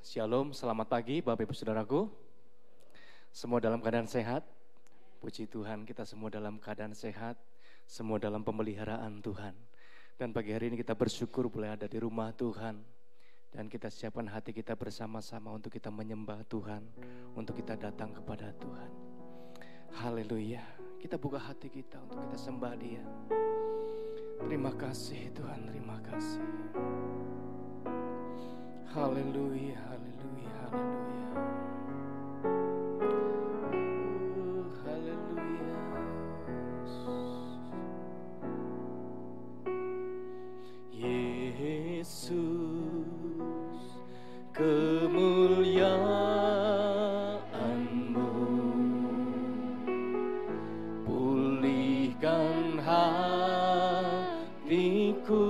Shalom, selamat pagi Bapak Ibu Saudaraku. Semua dalam keadaan sehat. Puji Tuhan, kita semua dalam keadaan sehat. Semua dalam pemeliharaan Tuhan. Dan pagi hari ini kita bersyukur boleh ada di rumah Tuhan. Dan kita siapkan hati kita bersama-sama untuk kita menyembah Tuhan. Untuk kita datang kepada Tuhan. Haleluya. Kita buka hati kita untuk kita sembah Dia. Terima kasih Tuhan, terima kasih. Haleluya, haleluya, haleluya. Haleluya. Yesus, kemuliaan-Mu pulihkan hatiku.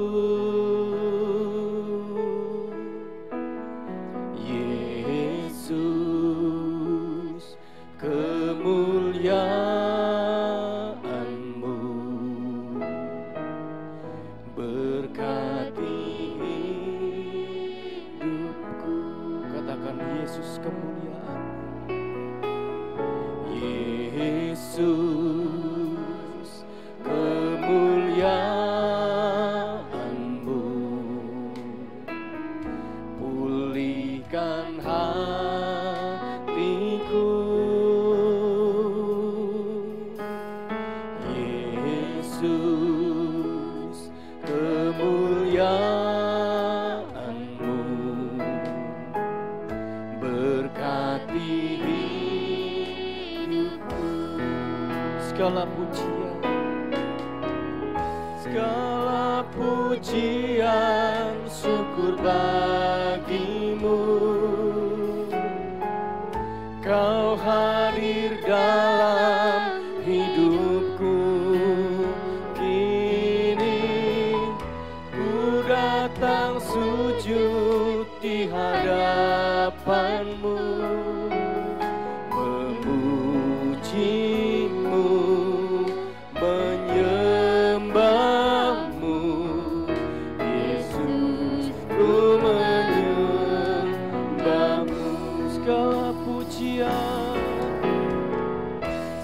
Segala pujian, syukur bagimu. Kau hadir dalam hidupku. Kini ku datang sujud di hadapan-Mu, memuji-Mu, menyembah-Mu. Yesus, ku menyembah-Mu.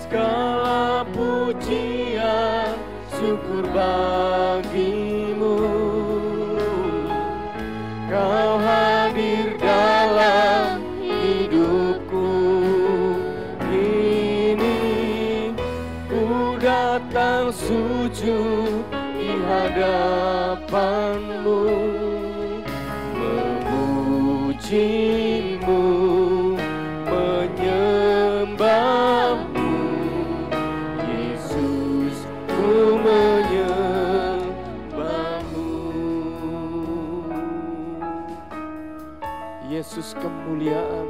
Segala pujian, syukur bagimu. Kau hadir dalam hidupku. Kini ku datang sujud di hadapan-Mu, memuji-Mu, menyembah-Mu. Yesus, ku menyembah-Mu. Yesus, kemuliaan.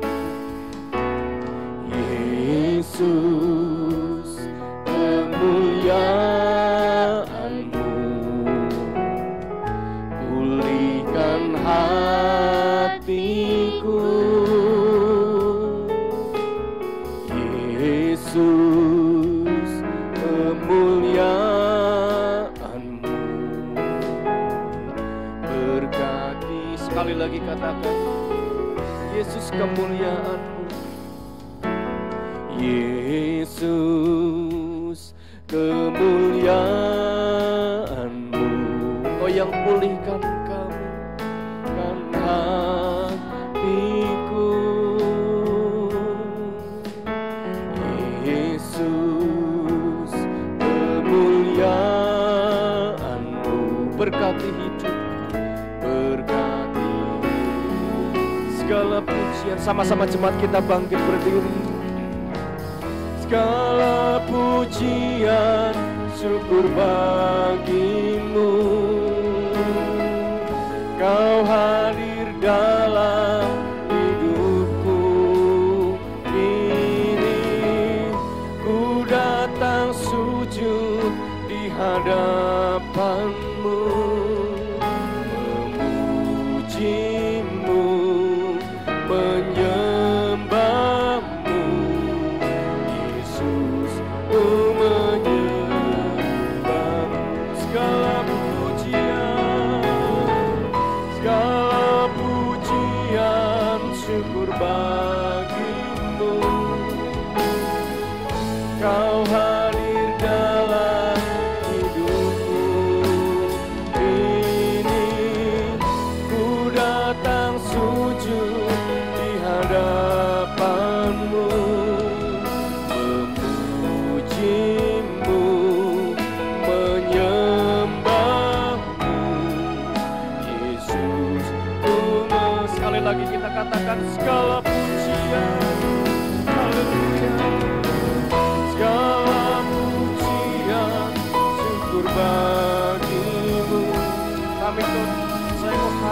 Yesus, kemuliaan-Mu pulihkan hatiku. Yesus, kemuliaan-Mu berkati. Sekali lagi katakan, Yesus, kemuliaan-Mu. Yesus, kemuliaan-Mu. Oh, yang pulihkan kami, kan hatiku. Yesus, kemuliaan-Mu berkati hidup, berkati segala pujian. Sama-sama jemaat kita bangkit berdiri. Segala pujian, syukur bagimu. Kau hadir dalam hidupku. Kini ku datang sujud di hadapan-Mu, memuji-Mu, menyembah-Mu. Yesus, ku menyembah-Mu. Segala pujian,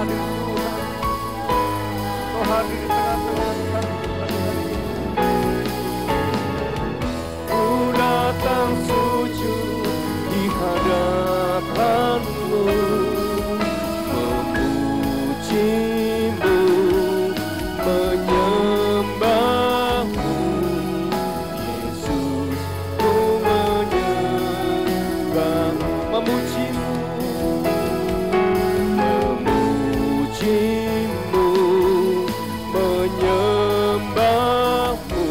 hadir Tuhan. Kau hadir di tengah-tengah kami pada hari ini. Ku datang sujud di hadapan-Mu, memuji-Mu, menyembah-Mu. Yesus, ku menyembah-Mu, memuji-Mu, memuji-Mu, menyembah-Mu.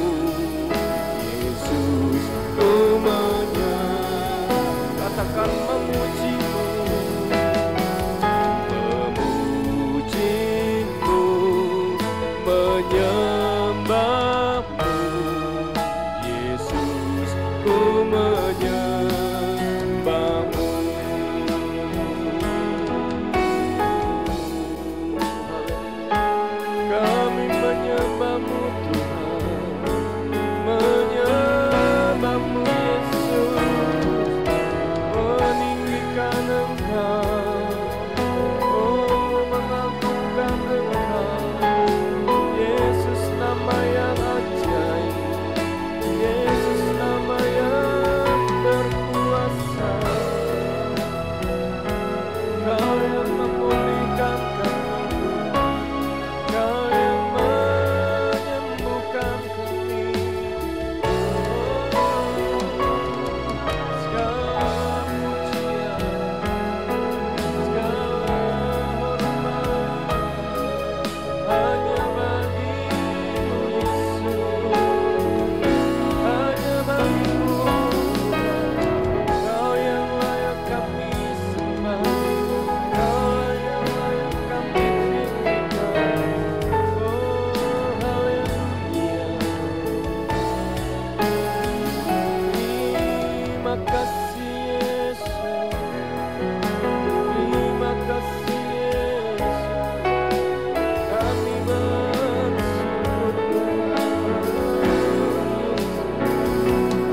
Yesus, ku menyembah. Katakan memuji-Mu, memuji-Mu, menyembah-Mu. Yesus, ku menyembah-Mu. Kami menyembah-Mu Tuhan, menyembah-Mu Yesus, meninggikan Engkau, oh mengagungkan Engkau. Yesus nama yang ajaib, Yesus nama yang berkuasa. Kau yang memulihkan kami, Kau yang menyembuhkan kami. Segala pujian, segala hormat hanya bagi-Mu Yesus, hanya bagi-Mu. Kau yang layak kami sembah, Kau yang layak kami tinggikan. Oh haleluya. Terima kasih Yesus, terima kasih Yesus, kami bersyukur.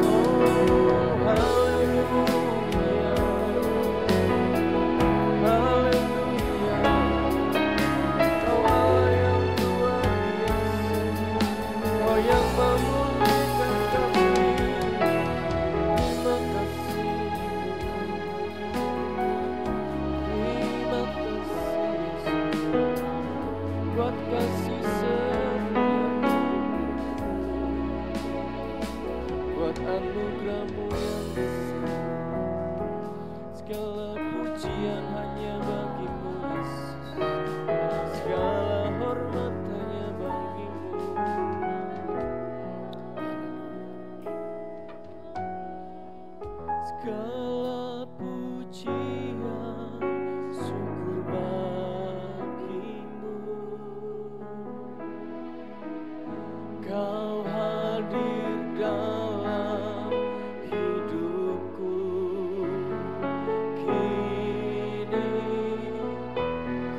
Oh haleluya, haleluya. Kau Allah yang luar biasa, Kau yang memulihkan kami. Terima kasih, terima kasih buat kasih setia-Mu, buat anugerah-Mu yang besar. Segala pujian hanya bagi-Mu Yesus, segala hormat hanya bagi-Mu. Segala pujian syukur bagi-Mu. Kau hadir dalam hidupku kini.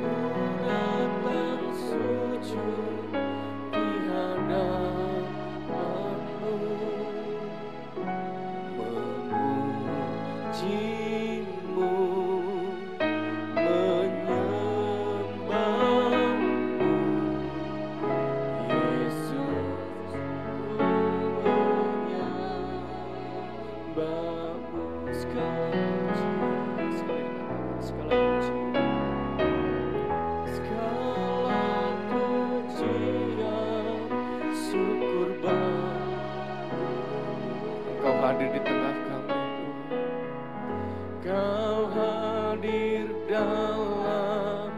Ku datang sujud di hadapan-Mu, memuji-Mu, menyembah-Mu. Yesus, ku menyembah-Mu. Segala pujian, segala pujian, syukur bagi-Mu. Engkau hadir di tengah kami, Kau hadir dalam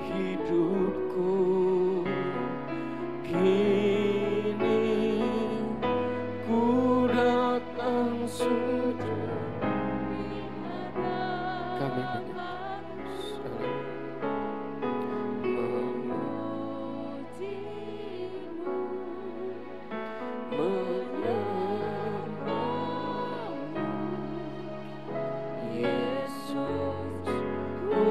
hidupku kini. Ku datang sujud kami Yesus, ku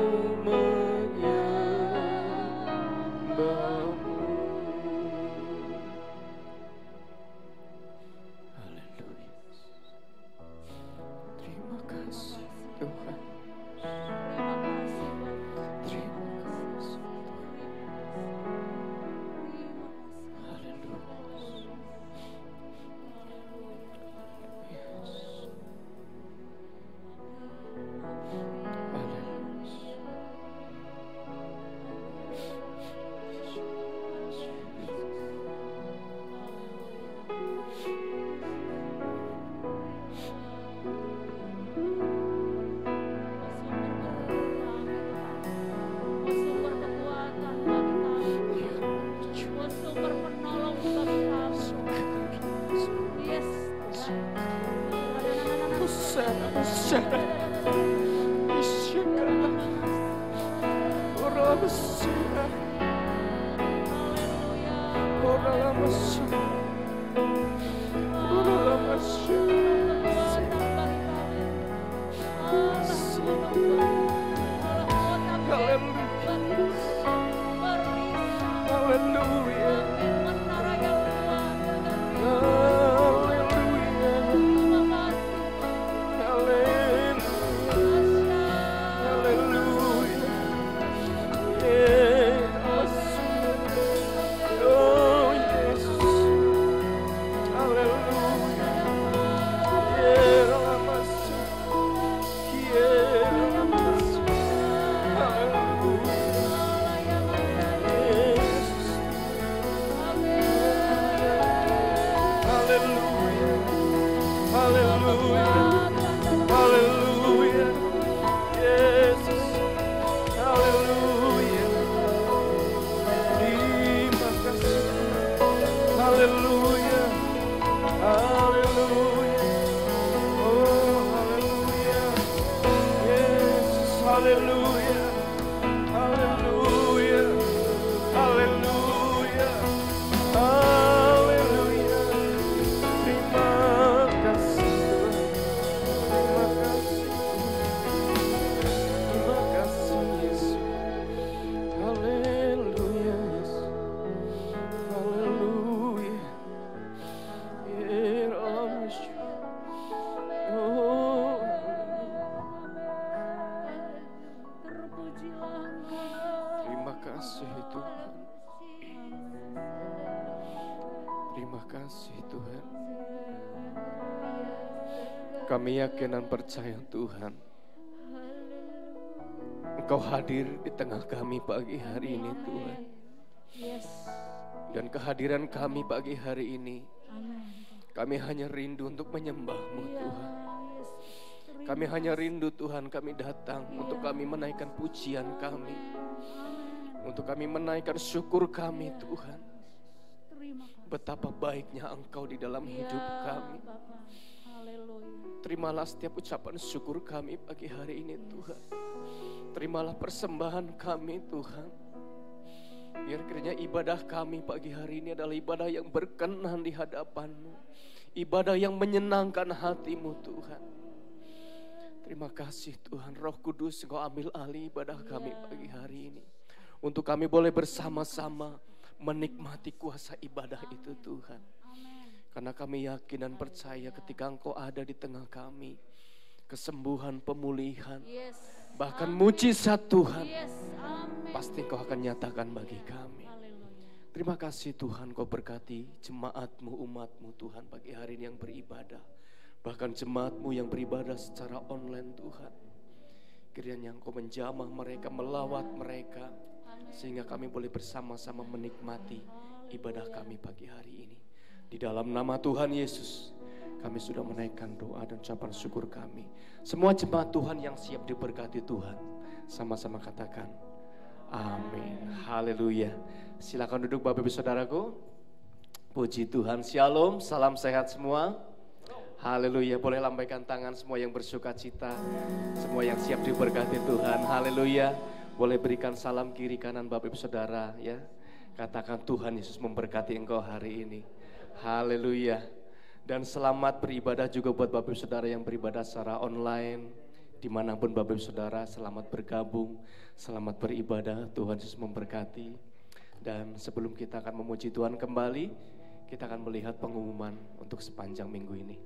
Kami yakin dan percaya Tuhan, Engkau hadir di tengah kami pagi hari ini Tuhan. Dan kehadiran kami pagi hari ini, kami hanya rindu untuk menyembah-Mu Tuhan. Kami hanya rindu Tuhan, kami datang untuk kami menaikkan pujian kami, untuk kami menaikkan syukur kami Tuhan. Betapa baiknya Engkau di dalam hidup kami. Terimalah setiap ucapan syukur kami pagi hari ini Tuhan. Terimalah persembahan kami Tuhan. Biar kiranya ibadah kami pagi hari ini adalah ibadah yang berkenan di hadapan-Mu. Ibadah yang menyenangkan hati-Mu Tuhan. Terima kasih Tuhan, Roh Kudus Engkau ambil alih ibadah kami pagi hari ini. Untuk kami boleh bersama-sama menikmati kuasa ibadah itu Tuhan. Karena kami yakin dan percaya ketika Engkau ada di tengah kami, kesembuhan, pemulihan, bahkan mujizat Tuhan, pasti Engkau akan nyatakan bagi kami. Terima kasih Tuhan, Kau berkati jemaat-Mu, umat-Mu Tuhan pagi hari ini yang beribadah. Bahkan jemaat-Mu yang beribadah secara online Tuhan. Kiranya Engkau menjamah mereka, melawat mereka, sehingga kami boleh bersama-sama menikmati ibadah kami pagi hari ini. Di dalam nama Tuhan Yesus, kami sudah menaikkan doa dan ucapan syukur kami. Semua jemaat Tuhan yang siap diberkati Tuhan, sama-sama katakan, amin. Haleluya. Silakan duduk Bapak Ibu Saudaraku. Puji Tuhan. Shalom, salam sehat semua. Haleluya. Boleh lambaikan tangan semua yang bersuka cita, semua yang siap diberkati Tuhan. Haleluya. Boleh berikan salam kiri kanan Bapak Ibu Saudara ya. Katakan Tuhan Yesus memberkati engkau hari ini. Haleluya. Dan selamat beribadah juga buat Bapak Ibu Saudara yang beribadah secara online. Dimanapun Bapak Ibu Saudara, selamat bergabung, selamat beribadah. Tuhan Yesus memberkati. Dan sebelum kita akan memuji Tuhan kembali, kita akan melihat pengumuman untuk sepanjang minggu ini.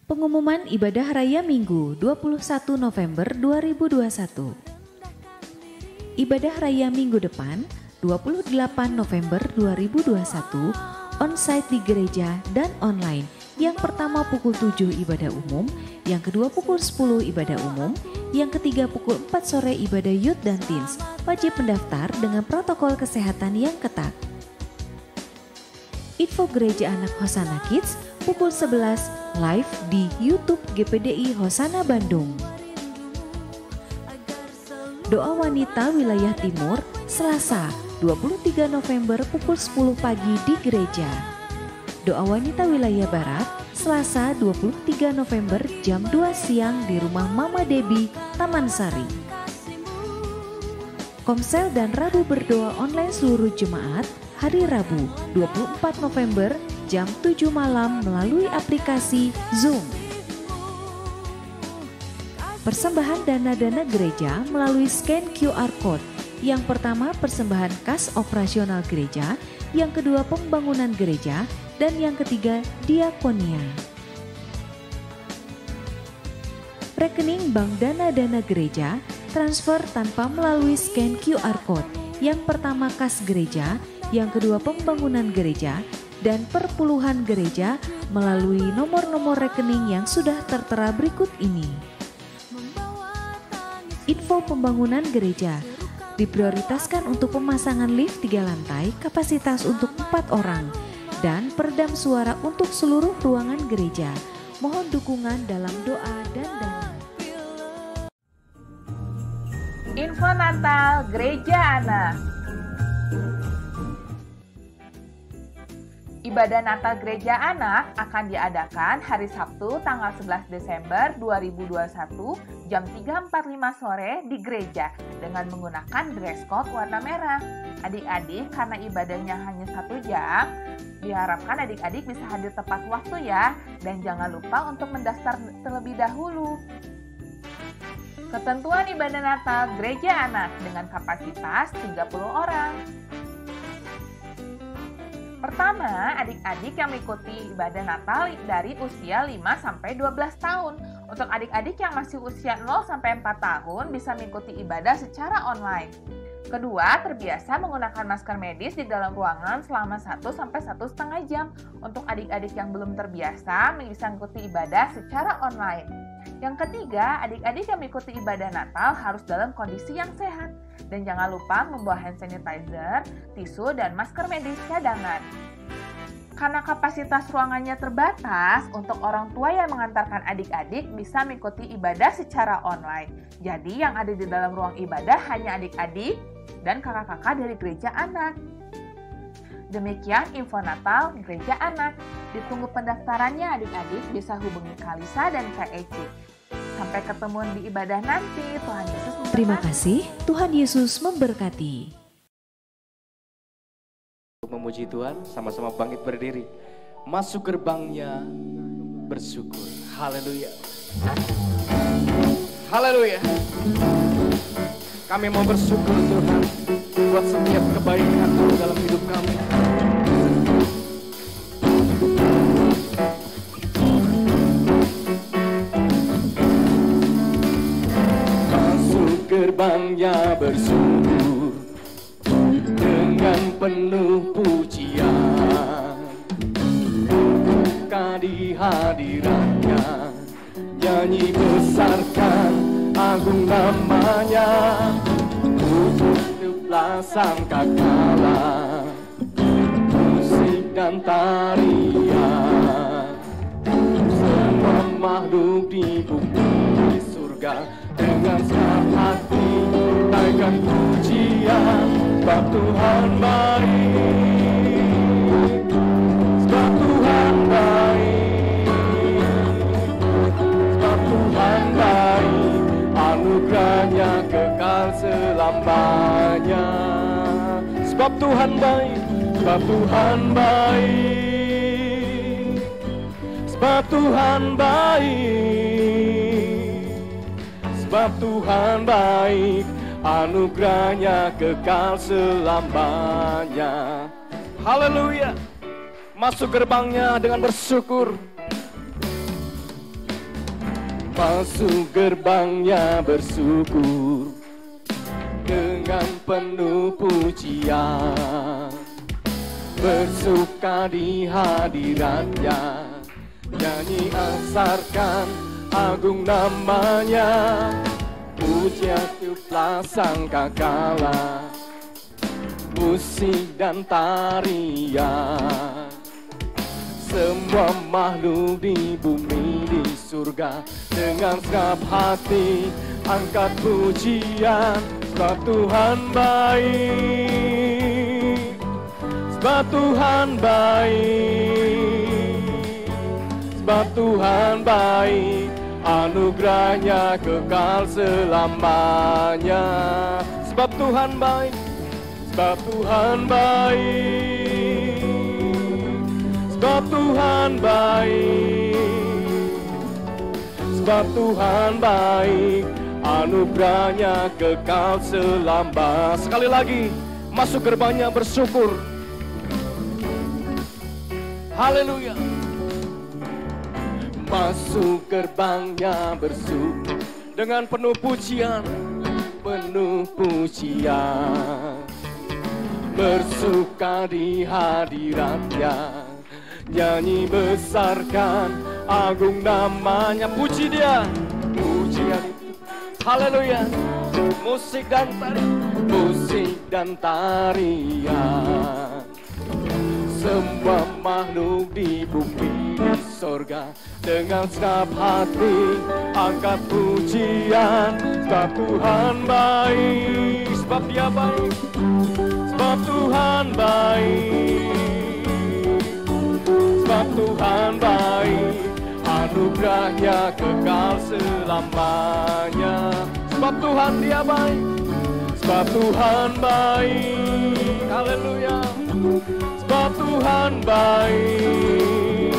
Pengumuman Ibadah Raya Minggu 21 November 2021. Ibadah Raya Minggu depan 28 November 2021 on-site di gereja dan online. Yang pertama pukul 7 ibadah umum, yang kedua pukul 10 ibadah umum, yang ketiga pukul 4 sore ibadah youth dan teens. Wajib mendaftar dengan protokol kesehatan yang ketat. Info Gereja Anak Hosana Kids pukul 11 live di YouTube GPDI Hosana Bandung. Doa Wanita Wilayah Timur, Selasa 23 November pukul 10 pagi di gereja. Doa Wanita Wilayah Barat, Selasa 23 November jam 2 siang di rumah Mama Debbie, Taman Sari. Komsel dan Rabu berdoa online seluruh jemaat hari Rabu 24 November jam 7 malam melalui aplikasi Zoom. Persembahan dana-dana gereja melalui scan QR Code. Yang pertama persembahan kas operasional gereja, yang kedua pembangunan gereja, dan yang ketiga diakonia. Rekening bank dana-dana gereja, transfer tanpa melalui scan QR Code. Yang pertama kas gereja, yang kedua pembangunan gereja, dan perpuluhan gereja melalui nomor-nomor rekening yang sudah tertera berikut ini. Info pembangunan gereja diprioritaskan untuk pemasangan lift 3 lantai kapasitas untuk 4 orang dan peredam suara untuk seluruh ruangan gereja. Mohon dukungan dalam doa dan dana. Info Natal Gereja Anak. Ibadah Natal Gereja Anak akan diadakan hari Sabtu tanggal 11 Desember 2021 jam 3.45 sore di gereja dengan menggunakan dress code warna merah. Adik-adik, karena ibadahnya hanya 1 jam, diharapkan adik-adik bisa hadir tepat waktu ya, dan jangan lupa untuk mendaftar terlebih dahulu. Ketentuan ibadah Natal Gereja Anak dengan kapasitas 30 orang. Pertama, adik-adik yang mengikuti ibadah Natal dari usia 5-12 tahun. Untuk adik-adik yang masih usia 0-4 tahun bisa mengikuti ibadah secara online. Kedua, terbiasa menggunakan masker medis di dalam ruangan selama 1-1,5 jam. Untuk adik-adik yang belum terbiasa bisa mengikuti ibadah secara online. Yang ketiga, adik-adik yang mengikuti ibadah Natal harus dalam kondisi yang sehat. Dan jangan lupa membawa hand sanitizer, tisu, dan masker medis cadangan. Karena kapasitas ruangannya terbatas, untuk orang tua yang mengantarkan adik-adik bisa mengikuti ibadah secara online. Jadi yang ada di dalam ruang ibadah hanya adik-adik dan kakak-kakak dari gereja anak. Demikian info Natal Gereja Anak. Ditunggu pendaftarannya adik-adik, bisa hubungi Kalisa dan Kak Eci. Sampai ketemuan di ibadah nanti. Tuhan Yesus memberkati. Terima kasih, Tuhan Yesus memberkati. Memuji Tuhan, sama-sama bangkit berdiri. Masuk gerbangnya bersyukur. Haleluya. Haleluya. Kami mau bersyukur Tuhan buat setiap kebaikan-Mu dalam hidup kami. Masuk gerbangnya bersyukur dengan penuh pujian, buka di hadiratnya, nyanyi besarkan agung namanya, hiduplah sangkakala, musik dan tarian, semua makhluk di bumi di surga dengan senang hati naikkan pujian. Sebab Tuhan baik, sebab Tuhan baik, sebab Tuhan baik, anugerahnya kekal selamanya. Sebab Tuhan baik, sebab Tuhan baik, sebab Tuhan baik, sebab Tuhan baik, anugerahnya kekal selamanya. Haleluya. Masuk gerbangnya dengan bersyukur. Masuk gerbangnya bersyukur dengan penuh pujian, bersuka di hadiratnya, nyanyi asarkan agung namanya, pujian tiuplah sangkakala, musik dan tarian, semua makhluk di bumi di surga dengan segenap hati angkat pujian. sebab Tuhan baik, sebab Tuhan baik, sebab Tuhan baik, anugerahnya kekal selamanya. Sebab Tuhan baik, sebab Tuhan baik, sebab Tuhan baik, sebab Tuhan baik, anugerahnya kekal selamanya. Sekali lagi, masuk gerbangnya bersyukur. Haleluya. Masuk gerbangnya bersyukur dengan penuh pujian, penuh pujian. Bersuka di hadiratnya, nyanyi besarkan agung namanya. Puji dia, pujian. Haleluya. Musik dan tarian, musik dan tarian. Semua makhluk di bumi di sorga dengan segenap hati angkat pujian. Sebab Tuhan baik, sebab dia baik, sebab Tuhan baik, sebab Tuhan baik, anugerahnya kekal selamanya. Sebab Tuhan dia baik, sebab Tuhan baik. Haleluya. Sebab Tuhan baik,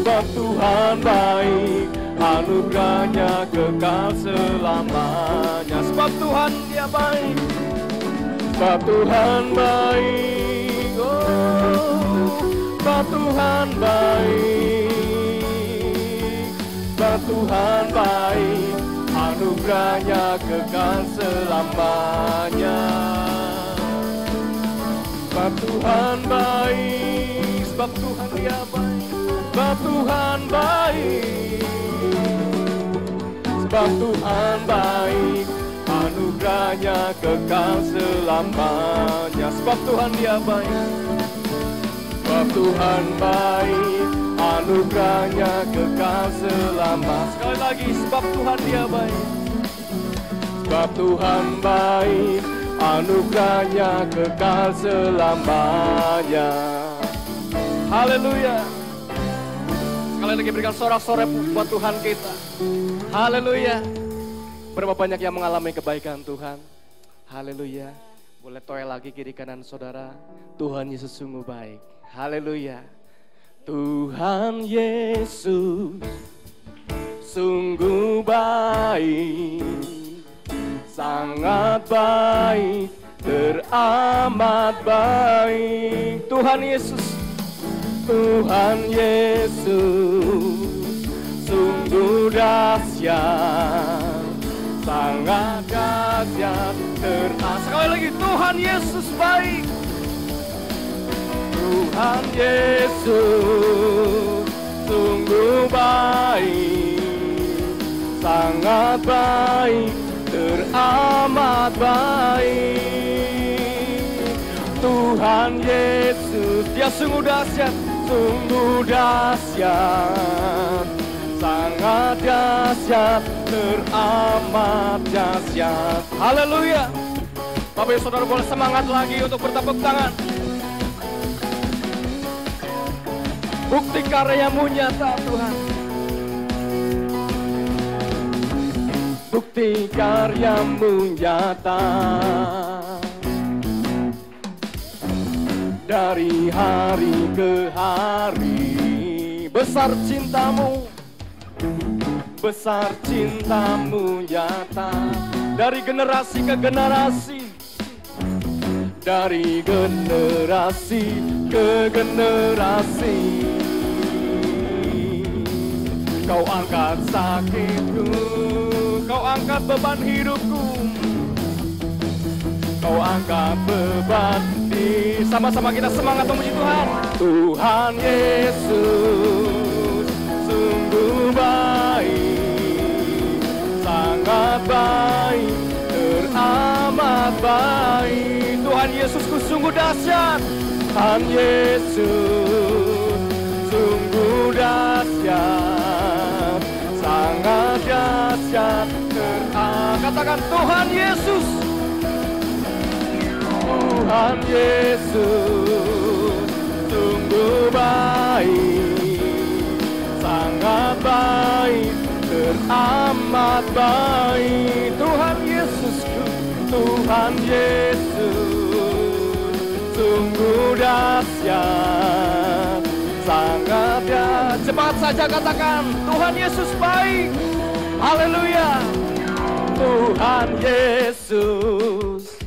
sebab Tuhan baik, anugerahnya kekal selamanya. Sebab Tuhan dia baik, sebab Tuhan baik, oh, sebab Tuhan baik, sebab Tuhan baik, anugerahnya kekal selamanya. Sebab Tuhan baik, sebab Tuhan dia baik, sebab Tuhan baik, sebab Tuhan baik, anugerahnya kekal selamanya. Sebab Tuhan dia baik, sebab Tuhan baik, anugerahnya kekal selamanya. Sekali lagi, sebab Tuhan dia baik, sebab Tuhan baik, anugerahnya kekal selamanya. Haleluya. Sekali lagi berikan sorak-sorai buat Tuhan kita. Haleluya. Berapa banyak yang mengalami kebaikan Tuhan. Haleluya. Boleh toel lagi kiri kanan saudara. Tuhan Yesus sungguh baik. Haleluya. Tuhan Yesus sungguh baik, sangat baik, teramat baik. Tuhan Yesus, Tuhan Yesus sungguh dahsyat, sangat dahsyat, teramat. Sekali lagi, Tuhan Yesus baik, Tuhan Yesus sungguh baik, sangat baik, teramat baik. Tuhan Yesus, dia sungguh dahsyat, sangat dahsyat, teramat dahsyat. Haleluya. Bapak Ibu Saudara boleh semangat lagi untuk bertepuk tangan. Bukti karyamu nyata Tuhan, bukti karyamu nyata. Dari hari ke hari, besar cintamu nyata. Dari generasi ke generasi, dari generasi ke generasi. Kau angkat sakitku, kau angkat beban hidupku, kau angkat beban di. Sama-sama kita semangat memuji Tuhan. Tuhan Yesus sungguh baik, sangat baik, teramat baik. Tuhan Yesusku sungguh dahsyat. Tuhan Yesus sungguh dahsyat, sangat dahsyat. Katakan Tuhan Yesus. Tuhan Yesus sungguh baik, sangat baik, teramat baik. Tuhan Yesusku, Tuhan Yesus sungguh dahsyat, sangat dahsyat. Cepat saja katakan, Tuhan Yesus baik. Haleluya. Tuhan Yesus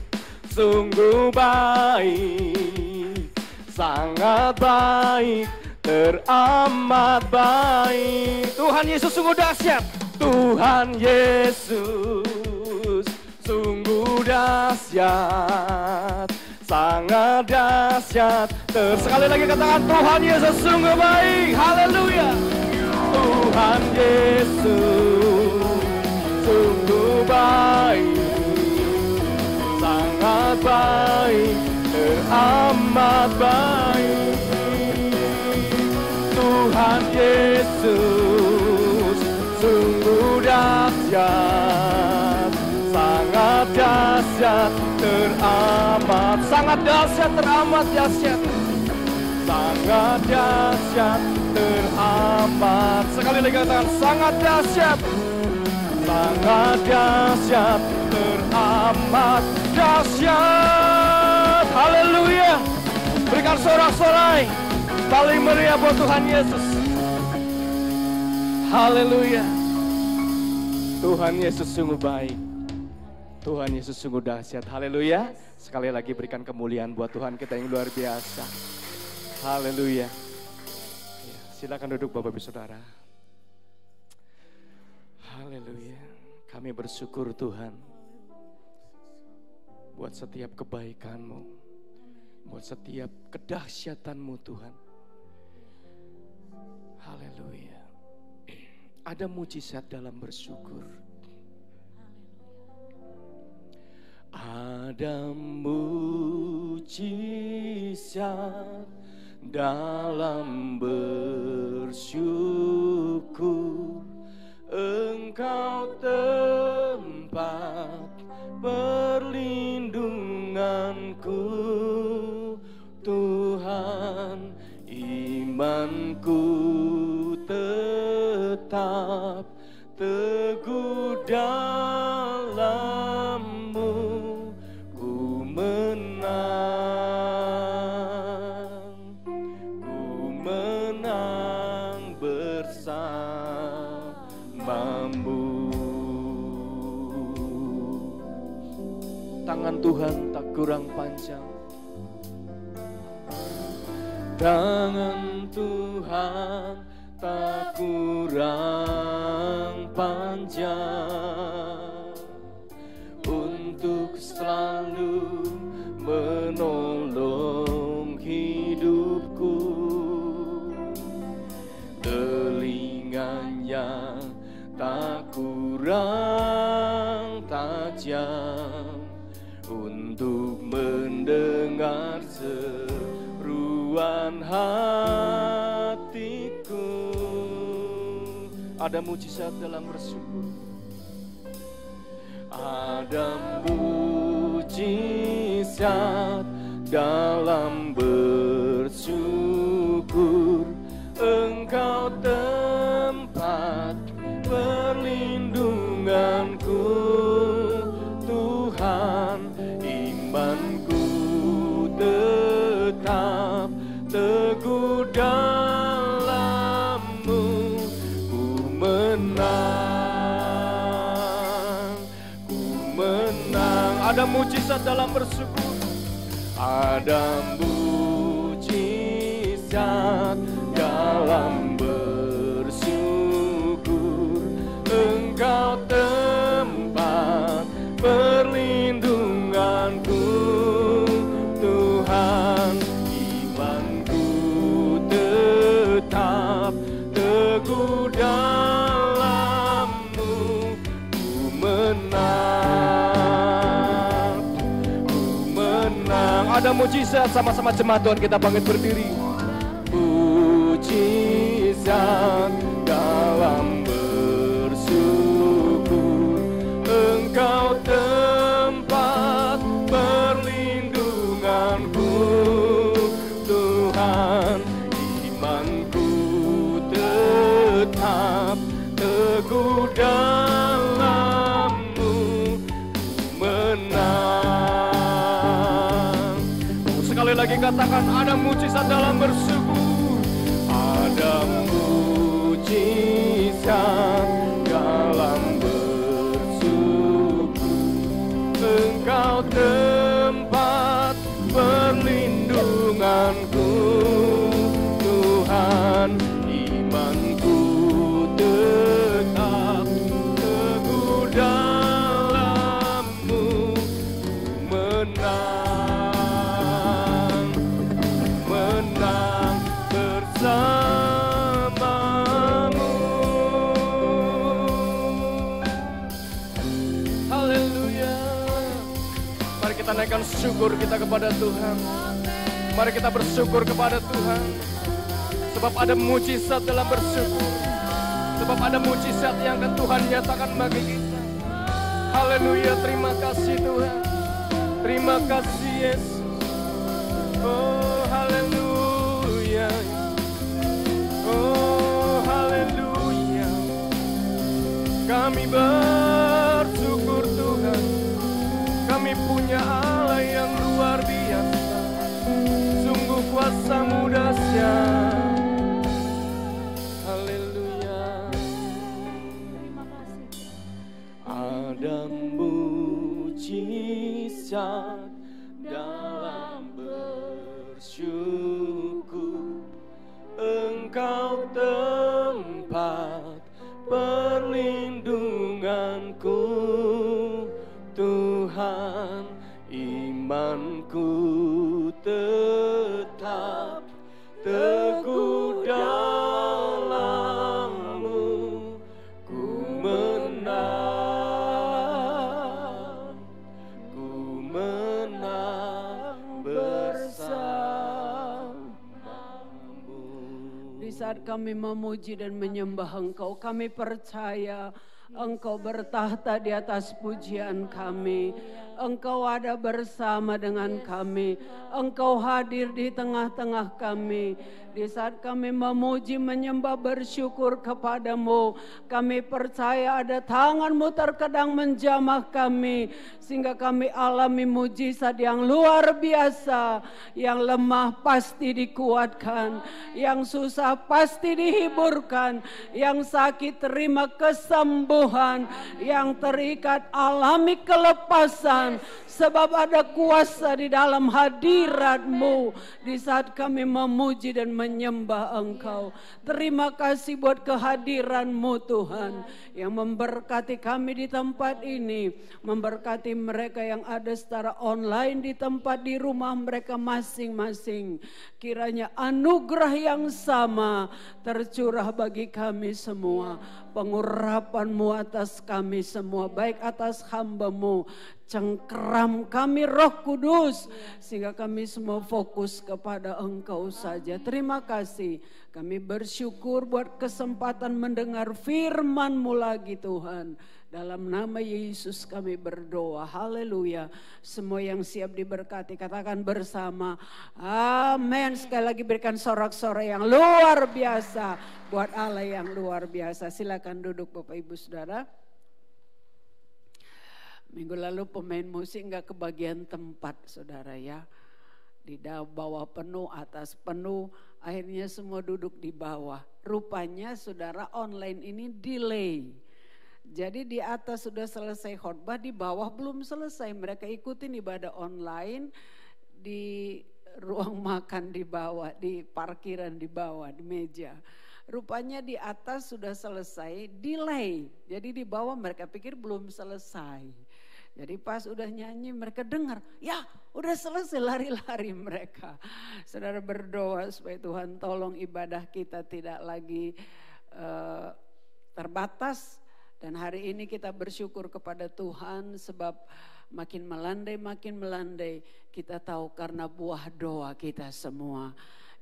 sungguh baik, sangat baik, teramat baik. Tuhan Yesus sungguh dahsyat. Tuhan Yesus sungguh dahsyat, sangat dahsyat. Sekali lagi katakan, Tuhan Yesus sungguh baik. Haleluya. Tuhan Yesus sungguh baik, sangat baik, teramat baik. Tuhan Yesus sungguh dahsyat, sangat dahsyat, teramat, sangat dahsyat, teramat dahsyat, sangat dahsyat, teramat. Sekali lagi katakan, sangat dahsyat, sangat dahsyat, teramat dahsyat. Haleluya. Berikan sorak-sorai paling meriah buat Tuhan Yesus. Haleluya. Tuhan Yesus sungguh baik, Tuhan Yesus sungguh dahsyat. Haleluya. Sekali lagi berikan kemuliaan buat Tuhan kita yang luar biasa. Haleluya. Silakan duduk Bapak Ibu Saudara. Haleluya. Kami bersyukur Tuhan buat setiap kebaikan-Mu, buat setiap kedahsyatan-Mu Tuhan. Haleluya. Ada mujizat dalam bersyukur. Ada mujizat dalam bersyukur. Engkau tempat perlindunganku, Tuhan. Imanku tetap teguh dalam-Mu, ku menang bersama-Mu. Tangan Tuhan tak kurang panjang, tangan Tuhan tak kurang panjang untuk selalu menolong hidupku. Telinganya tak kurang tajam untuk mendengar seruan hatiku. Ada mujizat dalam bersyukur. Ada mujizat dalam bersyukur. Engkau tempat perlindunganku, Tuhan. Imanku tetap teguh dalam-Mu, ku menang, ku menang. Ada mujizat dalam bersyukur. Ada mujizat dalam bersyukur. Engkau tempat perlindunganku, Tuhan. Imanku tetap teguh dalam-Mu, ku menang, ku menang. Ada mujizat, sama-sama jemaat Tuhan kita bangkit berdiri. Mujizat dalam bersyukur. Engkau lagi katakan, ada mujizat dalam bersyukur. Ada mujizat dalam bersyukur. Engkau tempat perlindunganku, Tuhan. Imanku tetap teguh dalam-Mu. Menang, menang bersama-Mu. Haleluya. Mari kita naikkan syukur kita kepada Tuhan. Mari kita bersyukur kepada Tuhan. Sebab ada mujizat dalam bersyukur. Sebab ada mujizat yang akan Tuhan nyatakan bagi kita. Haleluya, terima kasih Tuhan. Terima kasih Yesus. Oh haleluya. Oh haleluya. Kami bersyukur Tuhan. Kami punya Allah yang luar biasa. Sungguh kuasa-Mu dahsyat. Haleluya. Ada mujizat dalam bersyukur. Engkau tempat perlindunganku, Tuhan. Imanku tetap teguh dalam-Mu. Ku menang bersama-Mu. Di saat kami memuji dan menyembah Engkau, kami percaya Engkau bertahta di atas pujian kami. Engkau ada bersama dengan kami. Engkau hadir di tengah-tengah kami. Di saat kami memuji, menyembah, bersyukur kepadamu, kami percaya ada tangan-Mu terkadang menjamah kami, sehingga kami alami mujizat yang luar biasa. Yang lemah pasti dikuatkan, yang susah pasti dihiburkan, yang sakit terima kesembuhan, yang terikat alami kelepasan. Sebab ada kuasa di dalam hadirat-Mu. Di saat kami memuji dan menyembah Engkau, terima kasih buat kehadiran-Mu Tuhan, yang memberkati kami di tempat ini, memberkati mereka yang ada secara online di tempat di rumah mereka masing-masing. Kiranya anugerah yang sama tercurah bagi kami semua, pengurapan-Mu atas kami semua, baik atas hamba-Mu. Cengkeram kami Roh Kudus, sehingga kami semua fokus kepada Engkau saja. Terima kasih, kami bersyukur buat kesempatan mendengar firman-Mu lagi Tuhan. Dalam nama Yesus kami berdoa, haleluya. Semua yang siap diberkati katakan bersama, amin. Sekali lagi berikan sorak-sorai yang luar biasa buat Allah yang luar biasa. Silakan duduk Bapak Ibu Saudara. Minggu lalu pemain musik nggak kebagian tempat saudara ya. Di bawah penuh, atas penuh, akhirnya semua duduk di bawah. Rupanya saudara online ini delay. Jadi di atas sudah selesai khotbah, di bawah belum selesai. Mereka ikutin ibadah online di ruang makan di bawah, di parkiran di bawah, di meja. Rupanya di atas sudah selesai, delay. Jadi di bawah mereka pikir belum selesai. Jadi pas udah nyanyi mereka dengar, ya udah selesai, lari-lari mereka. Saudara berdoa supaya Tuhan tolong ibadah kita tidak lagi terbatas. Dan hari ini kita bersyukur kepada Tuhan sebab makin melandai kita tahu karena buah doa kita semua.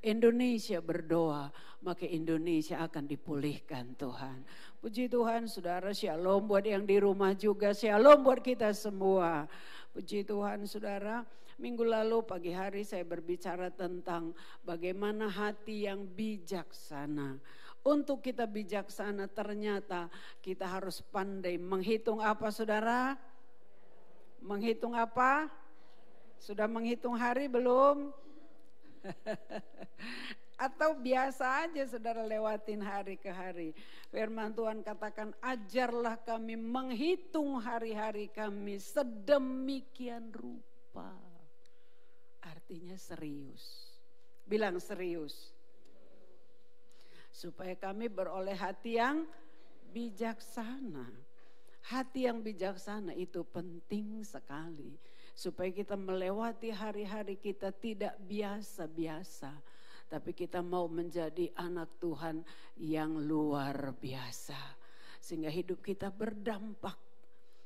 Indonesia berdoa, maka Indonesia akan dipulihkan Tuhan. Puji Tuhan saudara, shalom buat yang di rumah juga, shalom buat kita semua. Puji Tuhan saudara, minggu lalu pagi hari saya berbicara tentang bagaimana hati yang bijaksana. Untuk kita bijaksana ternyata kita harus pandai menghitung apa saudara? Menghitung apa? Sudah menghitung hari belum? Atau biasa aja saudara lewatin hari ke hari. Firman Tuhan katakan, ajarlah kami menghitung hari-hari kami sedemikian rupa. Artinya serius. Bilang serius. Supaya kami beroleh hati yang bijaksana. Hati yang bijaksana itu penting sekali. Supaya kita melewati hari-hari kita tidak biasa-biasa. Tapi kita mau menjadi anak Tuhan yang luar biasa. Sehingga hidup kita berdampak.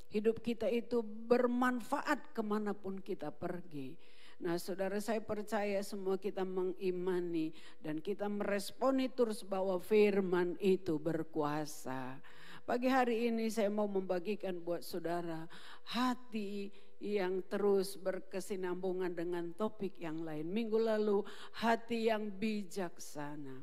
Hidup kita itu bermanfaat kemanapun kita pergi. Nah saudara, saya percaya semua kita mengimani dan kita meresponi terus bahwa firman itu berkuasa. Pagi hari ini saya mau membagikan buat saudara hati yang terus berkesinambungan dengan topik yang lain. Minggu lalu hati yang bijaksana.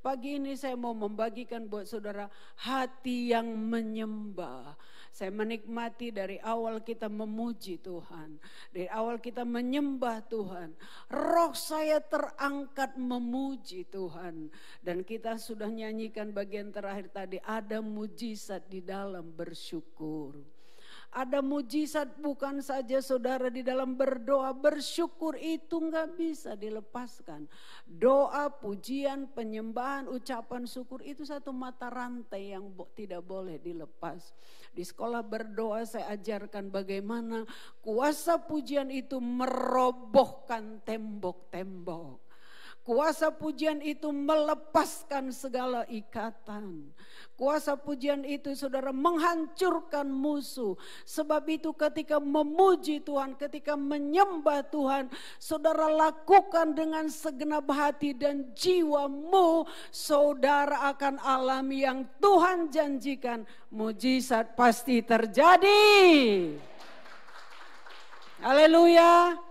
Pagi ini saya mau membagikan buat saudara hati yang menyembah. Saya menikmati dari awal kita memuji Tuhan. Dari awal kita menyembah Tuhan. Roh saya terangkat memuji Tuhan. Dan kita sudah nyanyikan bagian terakhir tadi. Ada mujizat di dalam bersyukur. Ada mujizat bukan saja saudara di dalam berdoa, bersyukur itu nggak bisa dilepaskan. Doa, pujian, penyembahan, ucapan syukur itu satu mata rantai yang tidak boleh dilepas. Di sekolah berdoa saya ajarkan bagaimana kuasa pujian itu merobohkan tembok-tembok. Kuasa pujian itu melepaskan segala ikatan. Kuasa pujian itu saudara menghancurkan musuh. Sebab itu ketika memuji Tuhan, ketika menyembah Tuhan, saudara lakukan dengan segenap hati dan jiwamu. Saudara akan alami yang Tuhan janjikan. Mujizat pasti terjadi. Haleluya.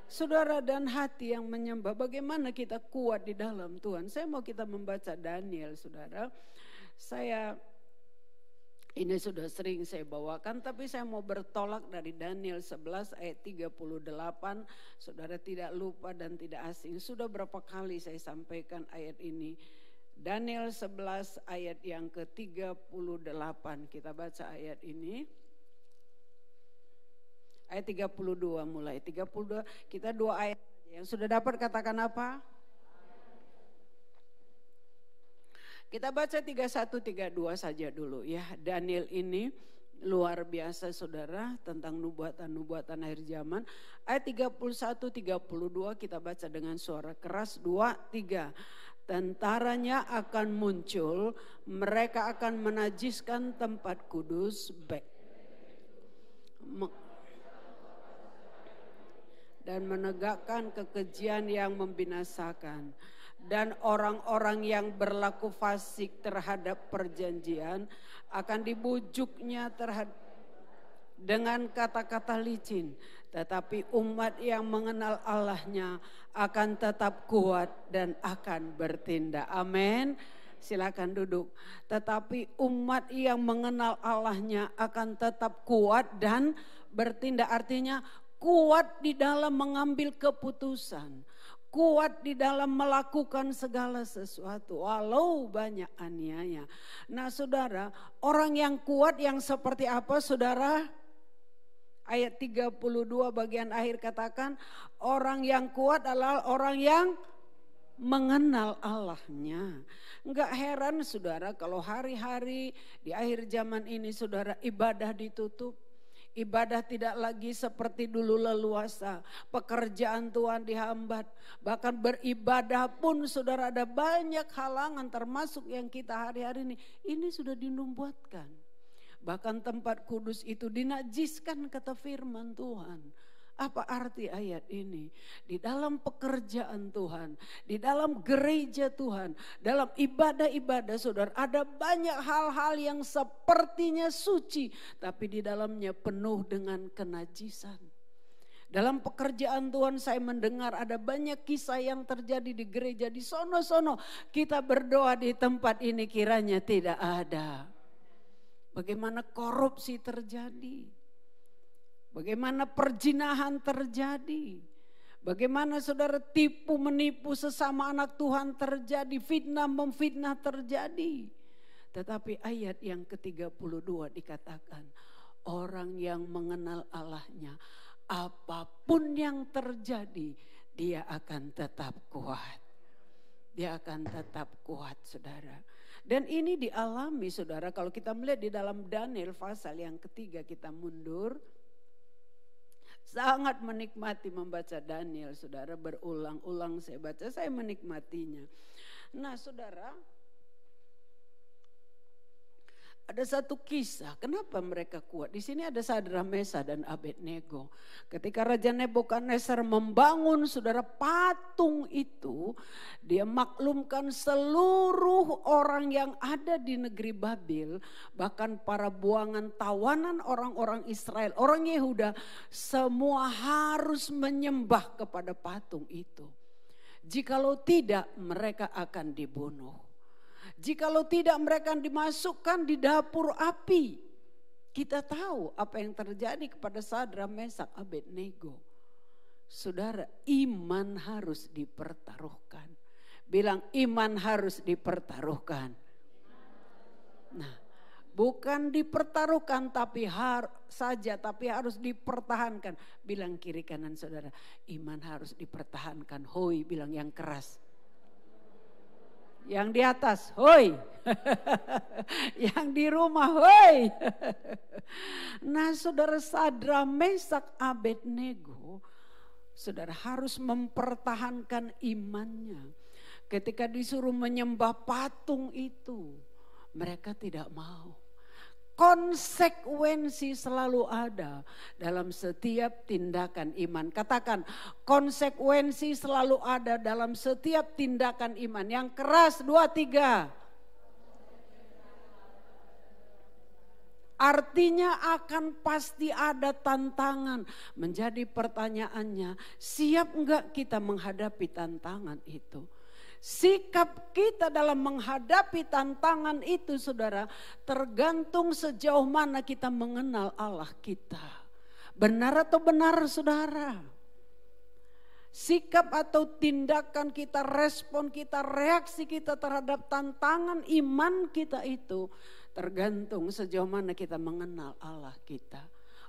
Saudara, dan hati yang menyembah, bagaimana kita kuat di dalam Tuhan. Saya mau kita membaca Daniel, saudara. Ini sudah sering saya bawakan, tapi saya mau bertolak dari Daniel 11 ayat 38. Saudara tidak lupa dan tidak asing. Sudah berapa kali saya sampaikan ayat ini. Daniel 11 ayat yang ke-38. Kita baca ayat ini. Ayat 32 mulai. 32 kita 2 ayat. Yang sudah dapat katakan apa? Kita baca 31-32 saja dulu ya. Daniel ini luar biasa saudara tentang nubuatan-nubuatan akhir zaman. Ayat 31-32 kita baca dengan suara keras. 2-3. Tentaranya akan muncul, mereka akan menajiskan tempat kudus dan menegakkan kekejian yang membinasakan. Dan orang-orang yang berlaku fasik terhadap perjanjian akan dibujuknya dengan kata-kata licin. Tetapi umat yang mengenal Allahnya akan tetap kuat dan akan bertindak. Amin. Silakan duduk. Tetapi umat yang mengenal Allahnya akan tetap kuat dan bertindak. Artinya kuat di dalam mengambil keputusan. Kuat di dalam melakukan segala sesuatu. Walau banyak aniaya. Nah saudara, orang yang kuat yang seperti apa saudara? Ayat 32 bagian akhir katakan, orang yang kuat adalah orang yang mengenal Allahnya. Enggak heran saudara kalau hari-hari di akhir zaman ini saudara ibadah ditutup. Ibadah tidak lagi seperti dulu leluasa. Pekerjaan Tuhan dihambat. Bahkan beribadah pun saudara ada banyak halangan termasuk yang kita hari-hari ini. Ini sudah dinubuatkan. Bahkan tempat kudus itu dinajiskan kata firman Tuhan. Apa arti ayat ini? Di dalam pekerjaan Tuhan, di dalam gereja Tuhan, dalam ibadah-ibadah saudara, ada banyak hal-hal yang sepertinya suci, tapi di dalamnya penuh dengan kenajisan. Dalam pekerjaan Tuhan saya mendengar ada banyak kisah yang terjadi di gereja, di sono-sono. Kita berdoa di tempat ini kiranya tidak ada. Bagaimana korupsi terjadi. Bagaimana perzinahan terjadi. Bagaimana saudara tipu menipu sesama anak Tuhan terjadi, fitnah memfitnah terjadi. Tetapi ayat yang ke-32 dikatakan, orang yang mengenal Allahnya, apapun yang terjadi, dia akan tetap kuat. Dia akan tetap kuat, saudara. Dan ini dialami, saudara, kalau kita melihat di dalam Daniel pasal yang ketiga, kita mundur. Sangat menikmati membaca Daniel, saudara, berulang-ulang saya baca, saya menikmatinya. Nah, saudara, ada satu kisah, kenapa mereka kuat? Di sini ada Sadrak, Mesak dan Abednego. Ketika Raja Nebukadnezar membangun, saudara, patung itu, dia maklumkan seluruh orang yang ada di negeri Babil, bahkan para buangan tawanan orang-orang Israel, orang Yehuda, semua harus menyembah kepada patung itu. Jikalau tidak, mereka akan dibunuh. Jikalau tidak, mereka dimasukkan di dapur api. Kita tahu apa yang terjadi kepada Sadrak, Mesak, Abednego. Saudara, iman harus dipertaruhkan. Bilang, iman harus dipertaruhkan. Nah, bukan dipertaruhkan tapi harus dipertahankan. Bilang kiri kanan saudara, iman harus dipertahankan. Hoi, bilang yang keras. Yang di atas, hoi. Yang di rumah, hoi. Nah, saudara, Sadrak, Mesak, Abednego, saudara harus mempertahankan imannya. Ketika disuruh menyembah patung itu, mereka tidak mau. Konsekuensi selalu ada dalam setiap tindakan iman. Katakan, konsekuensi selalu ada dalam setiap tindakan iman. Yang keras, 2, 3. Artinya akan pasti ada tantangan. Menjadi pertanyaannya, siap enggak kita menghadapi tantangan itu? Sikap kita dalam menghadapi tantangan itu, saudara, tergantung sejauh mana kita mengenal Allah kita. Benar atau benar, saudara? Sikap atau tindakan kita, respon kita, reaksi kita terhadap tantangan iman kita itu tergantung sejauh mana kita mengenal Allah kita.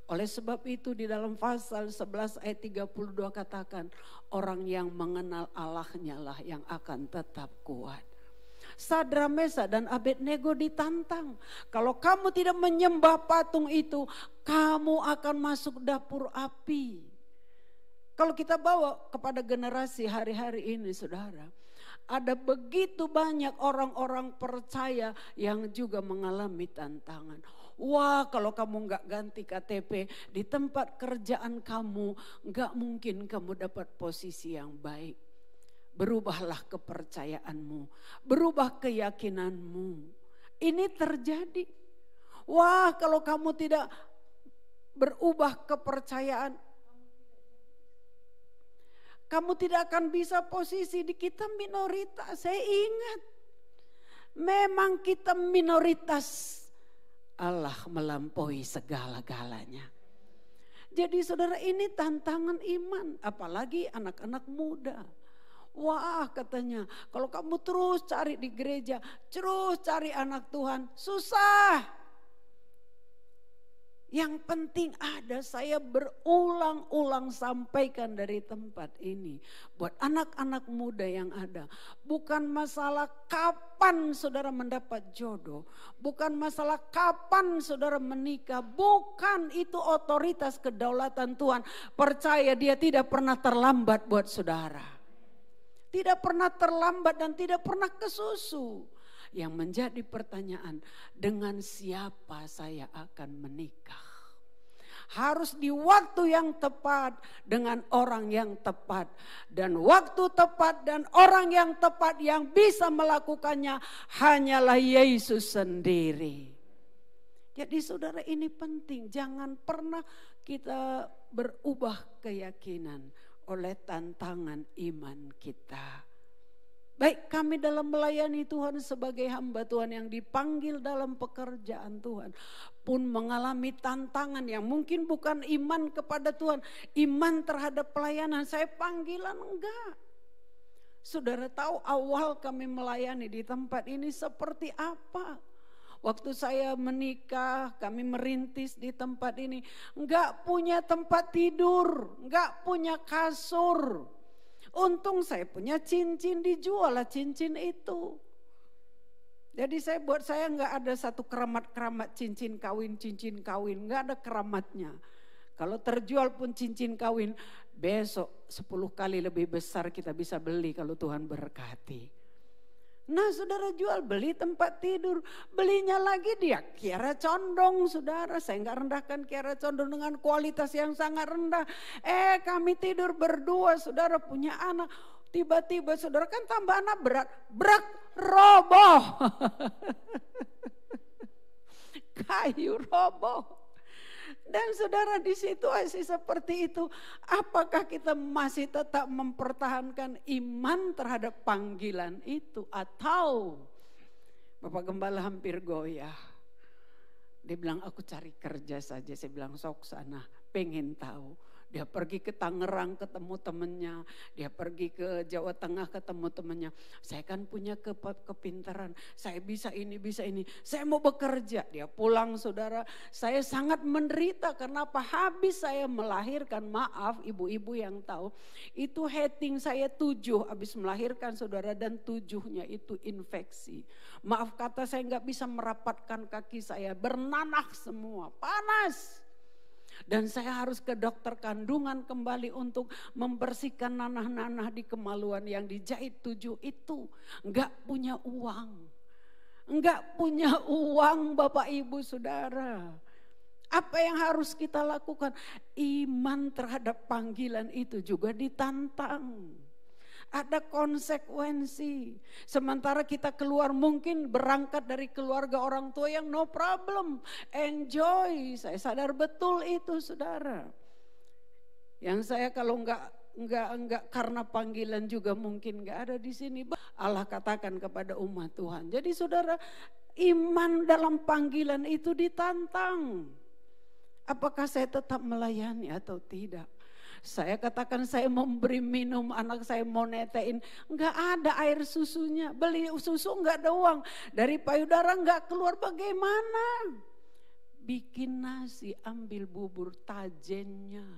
Oleh sebab itu di dalam pasal 11 ayat 32 katakan, orang yang mengenal Allahnya lah yang akan tetap kuat. Sadrak, Mesak dan Abednego ditantang. Kalau kamu tidak menyembah patung itu, kamu akan masuk dapur api. Kalau kita bawa kepada generasi hari-hari ini, saudara, ada begitu banyak orang-orang percaya yang juga mengalami tantangan. Wah, kalau kamu nggak ganti KTP di tempat kerjaan kamu, nggak mungkin kamu dapat posisi yang baik. Berubahlah kepercayaanmu, berubah keyakinanmu. Ini terjadi. Wah, kalau kamu tidak berubah kepercayaan, kamu tidak akan bisa posisi di kita minoritas. Saya ingat, memang kita minoritas. Allah melampaui segala-galanya. Jadi saudara, ini tantangan iman, apalagi anak-anak muda. Wah, katanya kalau kamu terus cari di gereja, terus cari anak Tuhan, susah. Yang penting ada, saya berulang-ulang sampaikan dari tempat ini. Buat anak-anak muda yang ada. Bukan masalah kapan saudara mendapat jodoh. Bukan masalah kapan saudara menikah. Bukan, itu otoritas kedaulatan Tuhan. Percaya, dia tidak pernah terlambat buat saudara. Tidak pernah terlambat dan tidak pernah kesusu. Yang menjadi pertanyaan, dengan siapa saya akan menikah? Harus di waktu yang tepat, dengan orang yang tepat. Dan waktu tepat dan orang yang tepat yang bisa melakukannya hanyalah Yesus sendiri. Jadi saudara, ini penting, jangan pernah kita berubah keyakinan oleh tantangan iman kita. Baik kami dalam melayani Tuhan sebagai hamba Tuhan yang dipanggil dalam pekerjaan Tuhan pun mengalami tantangan yang mungkin bukan iman kepada Tuhan, iman terhadap pelayanan. Saya panggilan enggak. Saudara tahu awal kami melayani di tempat ini seperti apa? Waktu saya menikah, kami merintis di tempat ini, enggak punya tempat tidur, enggak punya kasur. Untung saya punya cincin, dijual lah cincin itu. Jadi buat saya nggak ada satu keramat-keramat cincin kawin, nggak ada keramatnya. Kalau terjual pun cincin kawin, besok 10 kali lebih besar kita bisa beli kalau Tuhan berkati. Nah saudara jual beli tempat tidur, belinya lagi dia Kiara Condong saudara. Saya nggak rendahkan Kiara Condong dengan kualitas yang sangat rendah. Kami tidur berdua saudara punya anak. Tiba-tiba saudara kan tambah anak berat, brak roboh. Kayu roboh. Dan saudara di situasi seperti itu, apakah kita masih tetap mempertahankan iman terhadap panggilan itu? Atau Bapak Gembala hampir goyah. Dia bilang aku cari kerja saja, saya bilang sok sana, pengen tahu. Dia pergi ke Tangerang ketemu temennya, dia pergi ke Jawa Tengah ketemu temennya. Saya kan punya kepintaran, saya bisa ini, saya mau bekerja. Dia pulang saudara, saya sangat menderita karena apa? Habis saya melahirkan, maaf ibu-ibu yang tahu, itu heading saya 7 habis melahirkan saudara, dan 7-nya itu infeksi. Maaf kata saya nggak bisa merapatkan kaki saya, bernanah semua, panas. Dan saya harus ke dokter kandungan kembali untuk membersihkan nanah-nanah di kemaluan yang dijahit 7 itu. Enggak punya uang. Enggak punya uang Bapak Ibu Saudara. Apa yang harus kita lakukan? Iman terhadap panggilan itu juga ditantang. Ada konsekuensi. Sementara kita keluar mungkin berangkat dari keluarga orang tua yang no problem, enjoy. Saya sadar betul itu saudara. Yang saya kalau enggak karena panggilan juga mungkin enggak ada di sini. Allah katakan kepada umat Tuhan. Jadi saudara, iman dalam panggilan itu ditantang. Apakah saya tetap melayani atau tidak? Saya katakan saya memberi minum, anak saya mau netein, enggak ada air susunya, beli susu enggak ada uang, dari payudara enggak keluar, bagaimana? Bikin nasi, ambil bubur tajennya.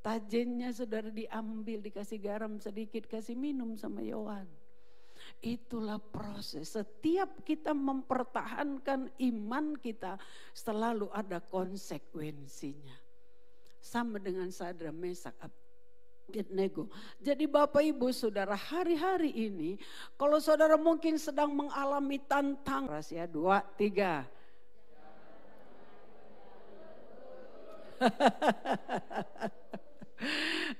Tajennya saudara diambil, dikasih garam sedikit, kasih minum sama Yohan. Itulah proses, setiap kita mempertahankan iman kita selalu ada konsekuensinya. Sama dengan Sadra, Mesak, Abednego. Jadi Bapak Ibu Saudara, hari-hari ini kalau saudara mungkin sedang mengalami tantangan, rahasia 2, 3.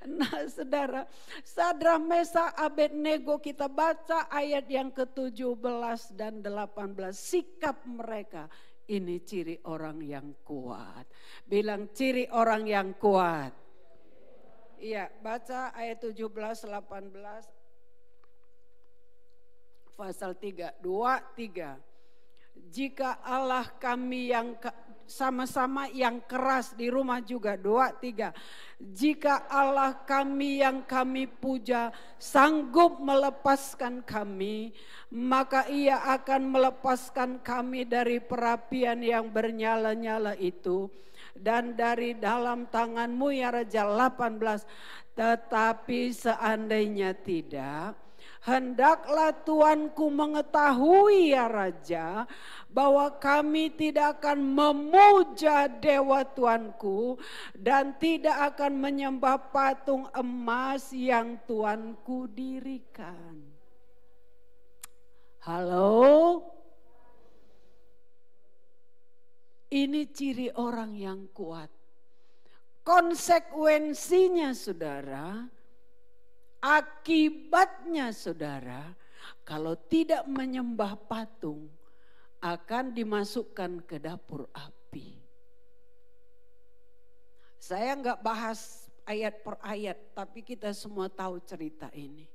Nah saudara, Sadra, Mesak, Abednego kita baca ayat yang ke-17 dan 18. Sikap mereka. Ini ciri orang yang kuat. Bilang ciri orang yang kuat. Iya, baca ayat 17, 18. Pasal 3, 2, 3. Jika Allah kami yang sama-sama yang keras di rumah juga 2, 3. Jika Allah kami yang kami puja sanggup melepaskan kami, maka Ia akan melepaskan kami dari perapian yang bernyala-nyala itu dan dari dalam tangan-Mu ya Raja. 18. Tetapi seandainya tidak, hendaklah Tuanku mengetahui ya Raja, bahwa kami tidak akan memuja dewa Tuanku dan tidak akan menyembah patung emas yang Tuanku dirikan. Halo? Ini ciri orang yang kuat. Konsekuensinya saudara, akibatnya saudara, kalau tidak menyembah patung akan dimasukkan ke dapur api. Saya enggak bahas ayat per ayat, tapi kita semua tahu cerita ini.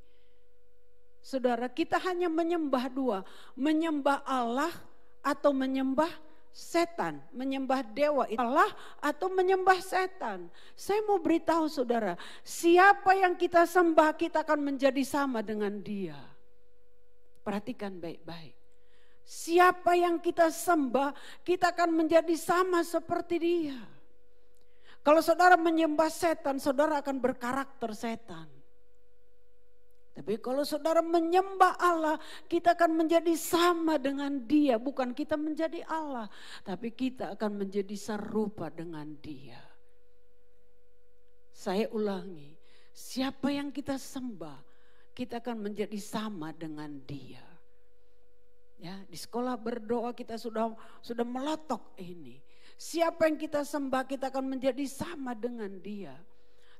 Saudara, kita hanya menyembah dua. Menyembah Allah atau menyembah setan. Menyembah dewa Allah atau menyembah setan. Saya mau beritahu saudara, siapa yang kita sembah kita akan menjadi sama dengan dia. Perhatikan baik-baik. Siapa yang kita sembah kita akan menjadi sama seperti dia. Kalau saudara menyembah setan, saudara akan berkarakter setan. Tapi kalau saudara menyembah Allah, kita akan menjadi sama dengan dia. Bukan kita menjadi Allah, tapi kita akan menjadi serupa dengan dia. Saya ulangi, siapa yang kita sembah, kita akan menjadi sama dengan dia. Ya, di sekolah berdoa kita sudah meletok ini. Siapa yang kita sembah, kita akan menjadi sama dengan dia.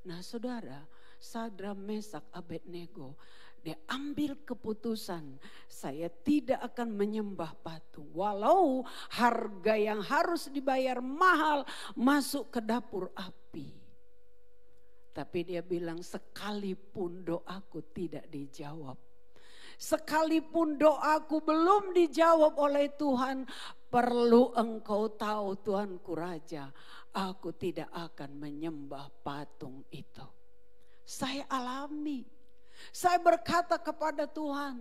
Nah saudara, Sadra, Mesak, Abednego, dia ambil keputusan, saya tidak akan menyembah patung. Walau harga yang harus dibayar mahal masuk ke dapur api. Tapi dia bilang, sekalipun doaku tidak dijawab. Sekalipun doaku belum dijawab oleh Tuhan, perlu engkau tahu Tuanku Raja, aku tidak akan menyembah patung itu. Saya alami, saya berkata kepada Tuhan,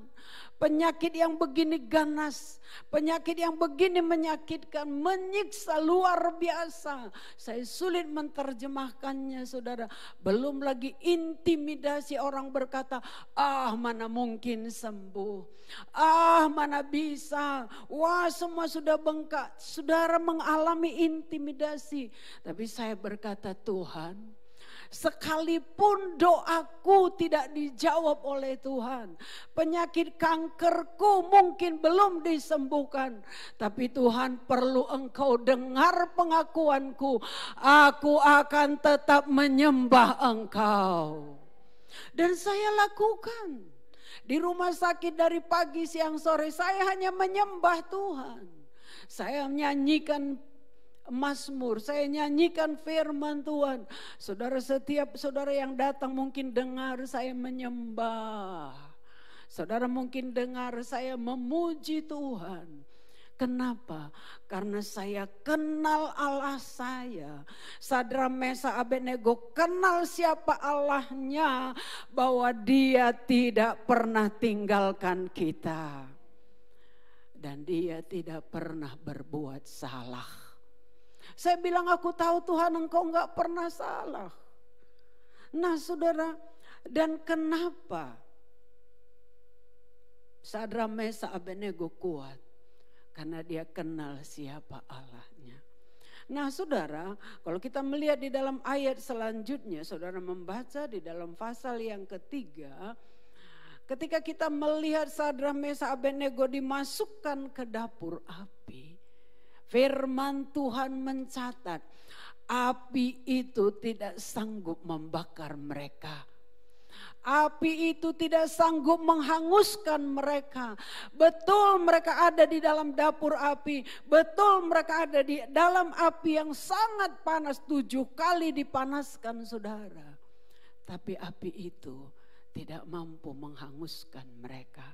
penyakit yang begini ganas, penyakit yang begini menyakitkan, menyiksa luar biasa. Saya sulit menerjemahkannya saudara. Belum lagi intimidasi, orang berkata, mana mungkin sembuh, mana bisa, wah semua sudah bengkak. Saudara mengalami intimidasi. Tapi saya berkata, Tuhan, sekalipun doaku tidak dijawab oleh Tuhan, penyakit kankerku mungkin belum disembuhkan, tapi Tuhan perlu engkau dengar pengakuanku, aku akan tetap menyembah engkau. Dan saya lakukan. Di rumah sakit dari pagi, siang, sore saya hanya menyembah Tuhan. Saya menyanyikan Mazmur, saya nyanyikan firman Tuhan. Saudara, setiap saudara yang datang mungkin dengar saya menyembah. Saudara mungkin dengar saya memuji Tuhan. Kenapa? Karena saya kenal Allah saya. Sadra, Mesak, Abednego kenal siapa Allahnya, bahwa dia tidak pernah tinggalkan kita. Dan dia tidak pernah berbuat salah. Saya bilang, aku tahu Tuhan engkau enggak pernah salah. Nah saudara, dan kenapa Sadra, Mesak, Abednego kuat? Karena dia kenal siapa Allahnya. Nah saudara, kalau kita melihat di dalam ayat selanjutnya, saudara membaca di dalam pasal yang ketiga, ketika kita melihat Sadra, Mesak, Abednego dimasukkan ke dapur api, firman Tuhan mencatat, api itu tidak sanggup membakar mereka. Api itu tidak sanggup menghanguskan mereka. Betul mereka ada di dalam dapur api. Betul mereka ada di dalam api yang sangat panas. 7 kali dipanaskan saudara. Tapi api itu tidak mampu menghanguskan mereka.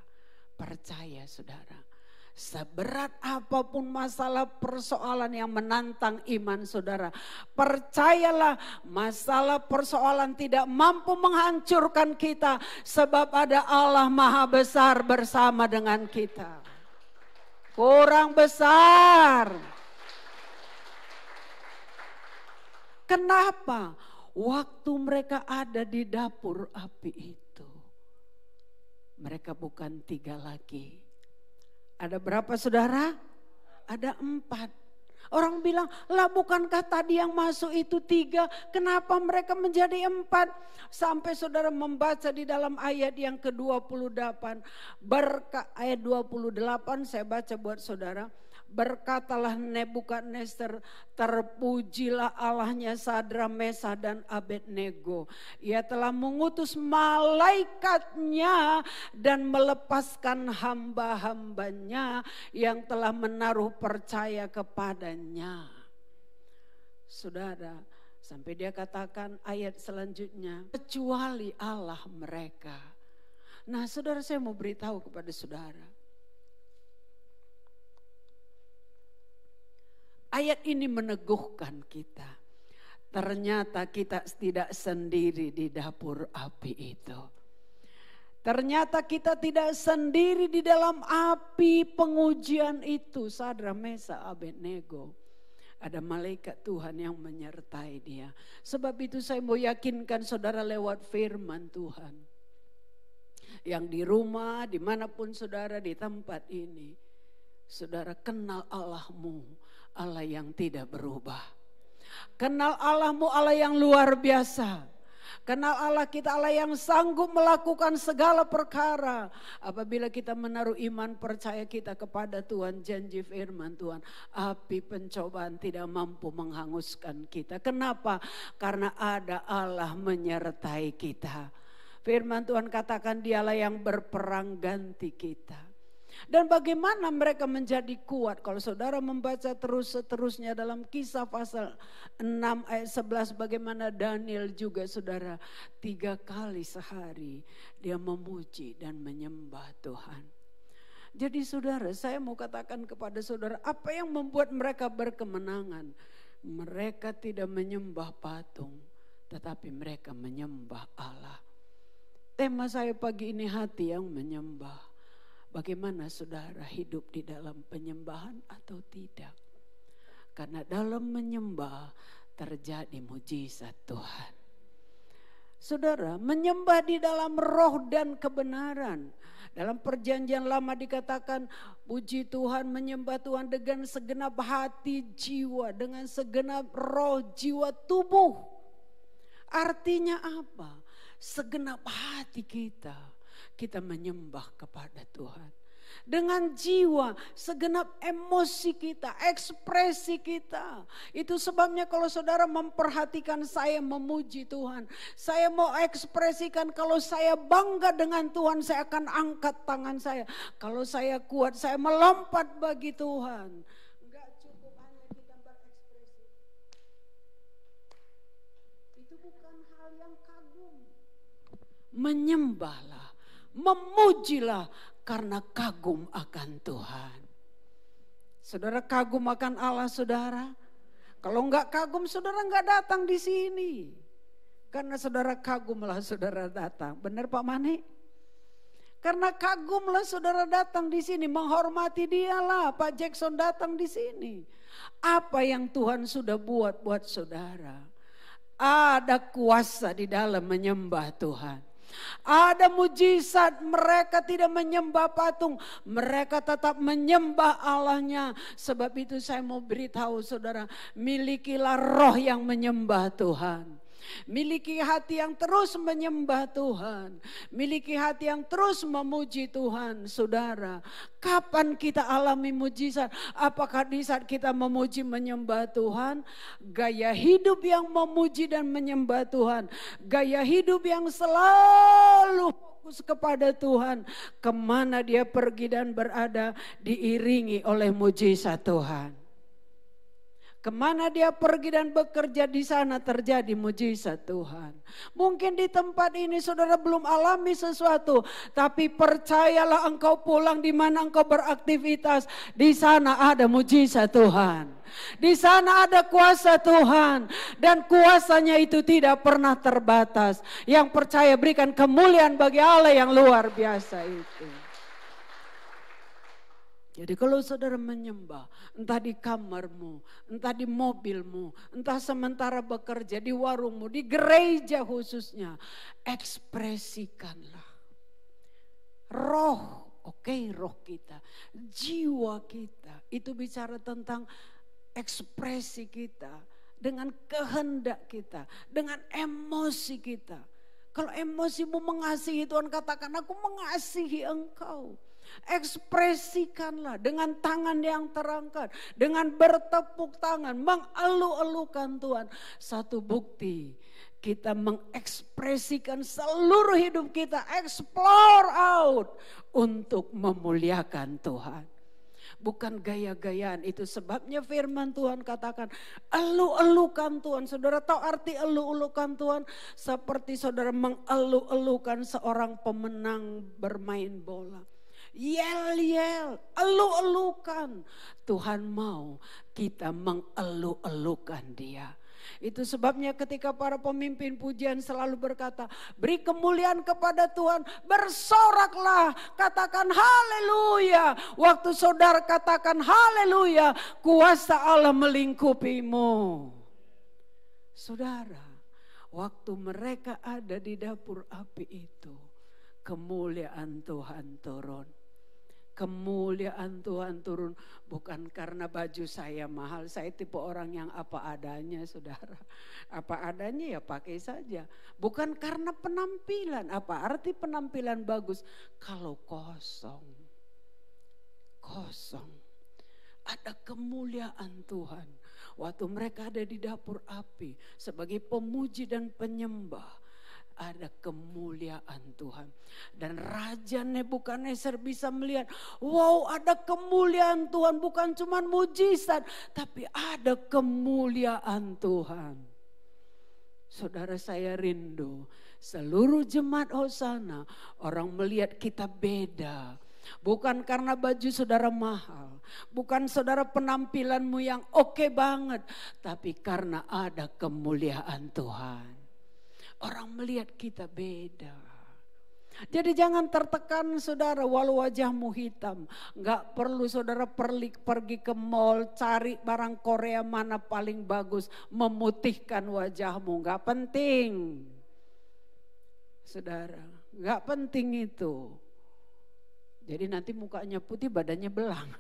Percaya saudara. Seberat apapun masalah persoalan yang menantang iman saudara, percayalah masalah persoalan tidak mampu menghancurkan kita, sebab ada Allah Maha Besar bersama dengan kita. Kurang besar. Kenapa? Waktu mereka ada di dapur api itu, mereka bukan 3 lagi. Ada berapa saudara? Ada 4. Orang bilang, lah bukankah tadi yang masuk itu 3? Kenapa mereka menjadi 4? Sampai saudara membaca di dalam ayat yang ke-28. Ayat 28 saya baca buat saudara. Berkatalah Nebukadnezar, terpujilah Allahnya Sadra, Mesak dan Abednego. Ia telah mengutus malaikatnya dan melepaskan hamba-hambanya yang telah menaruh percaya kepadanya. Saudara, sampai dia katakan ayat selanjutnya, kecuali Allah mereka. Nah saudara, saya mau beritahu kepada saudara. Ayat ini meneguhkan kita. Ternyata kita tidak sendiri di dapur api itu. Ternyata kita tidak sendiri di dalam api pengujian itu. Sadrak, Mesak, Abednego. Ada malaikat Tuhan yang menyertai dia. Sebab itu saya mau yakinkan saudara lewat firman Tuhan. Yang di rumah, dimanapun saudara di tempat ini. Saudara kenal Allahmu, Allah yang tidak berubah. Kenal Allahmu, Allah yang luar biasa. Kenal Allah kita, Allah yang sanggup melakukan segala perkara. Apabila kita menaruh iman percaya kita kepada Tuhan, janji firman Tuhan, api pencobaan tidak mampu menghanguskan kita. Kenapa? Karena ada Allah menyertai kita. Firman Tuhan katakan dialah yang berperang ganti kita. Dan bagaimana mereka menjadi kuat? Kalau saudara membaca terus-terusnya dalam Kisah pasal 6 ayat 11, bagaimana Daniel juga saudara 3 kali sehari dia memuji dan menyembah Tuhan. Jadi saudara, saya mau katakan kepada saudara, apa yang membuat mereka berkemenangan? Mereka tidak menyembah patung, tetapi mereka menyembah Allah. Tema saya pagi ini, hati yang menyembah. Bagaimana saudara hidup di dalam penyembahan atau tidak? Karena dalam menyembah terjadi mujizat Tuhan. Saudara, menyembah di dalam roh dan kebenaran. Dalam perjanjian lama dikatakan puji Tuhan, menyembah Tuhan dengan segenap hati jiwa, dengan segenap roh jiwa tubuh. Artinya apa? Segenap hati kita menyembah kepada Tuhan. Dengan jiwa, segenap emosi kita, ekspresi kita. Itu sebabnya kalau saudara memperhatikan saya memuji Tuhan. Saya mau ekspresikan kalau saya bangga dengan Tuhan, saya akan angkat tangan saya. Kalau saya kuat, saya melompat bagi Tuhan. Enggak cukup hanya kita berekspresi. Itu bukan hal yang kagum. Menyembahlah, memujilah karena kagum akan Tuhan. Saudara kagum akan Allah saudara? Kalau enggak kagum saudara enggak datang di sini. Karena saudara kagumlah saudara datang. Benar Pak Mani? Karena kagumlah saudara datang di sini, menghormati dialah Pak Jackson datang di sini. Apa yang Tuhan sudah buat saudara? Ada kuasa di dalam menyembah Tuhan. Ada mujizat, mereka tidak menyembah patung, mereka tetap menyembah Allahnya. Sebab itu saya mau beritahu saudara, milikilah roh yang menyembah Tuhan. Miliki hati yang terus menyembah Tuhan. Miliki hati yang terus memuji Tuhan. Saudara, kapan kita alami mujizat? Apakah di saat kita memuji menyembah Tuhan? Gaya hidup yang memuji dan menyembah Tuhan. Gaya hidup yang selalu fokus kepada Tuhan. Kemana dia pergi dan berada diiringi oleh mujizat Tuhan. Kemana dia pergi dan bekerja, di sana terjadi mujizat Tuhan. Mungkin di tempat ini saudara belum alami sesuatu, tapi percayalah engkau pulang di mana engkau beraktivitas, di sana ada mujizat Tuhan. Di sana ada kuasa Tuhan dan kuasanya itu tidak pernah terbatas. Yang percaya berikan kemuliaan bagi Allah yang luar biasa itu. Jadi kalau saudara menyembah, entah di kamarmu, entah di mobilmu, entah sementara bekerja di warungmu, di gereja khususnya, ekspresikanlah. Roh, roh kita, jiwa kita, itu bicara tentang ekspresi kita, dengan kehendak kita, dengan emosi kita. Kalau emosimu mengasihi Tuhan, katakan aku mengasihi engkau. Ekspresikanlah dengan tangan yang terangkat, dengan bertepuk tangan, mengeluh-elukan Tuhan. Satu bukti kita mengekspresikan seluruh hidup kita, explore out untuk memuliakan Tuhan. bukan gaya-gayaan. Itu sebabnya firman Tuhan katakan, elu-elukan Tuhan. Saudara tahu arti elu-elukan Tuhan? Seperti saudara mengelu-elukan seorang pemenang bermain bola. Yel-yel, elu-elukan. Tuhan mau kita mengelu-elukan Dia. Itu sebabnya ketika para pemimpin pujian selalu berkata, beri kemuliaan kepada Tuhan, bersoraklah, katakan haleluya. Waktu saudara katakan haleluya, kuasa Allah melingkupimu. Saudara, waktu mereka ada di dapur api itu, kemuliaan Tuhan turun. Kemuliaan Tuhan turun bukan karena baju saya mahal. Saya tipe orang yang apa adanya, saudara. Apa adanya ya pakai saja. Bukan karena penampilan. Apa arti penampilan bagus? Kalau kosong. Kosong. Ada kemuliaan Tuhan. Waktu mereka ada di dapur api sebagai pemuji dan penyembah. Ada kemuliaan Tuhan. Dan Raja Nebukadnezar bisa melihat, wow, ada kemuliaan Tuhan. Bukan cuma mujizat, tapi ada kemuliaan Tuhan. Saudara, saya rindu seluruh jemaat Hosana, orang melihat kita beda. Bukan karena baju saudara mahal, bukan saudara penampilanmu yang oke banget, tapi karena ada kemuliaan Tuhan. Orang melihat kita beda. Jadi jangan tertekan saudara walau wajahmu hitam. Enggak perlu saudara pergi ke mall cari barang Korea mana paling bagus. Memutihkan wajahmu, enggak penting. Saudara, enggak penting itu. Jadi nanti mukanya putih badannya belang.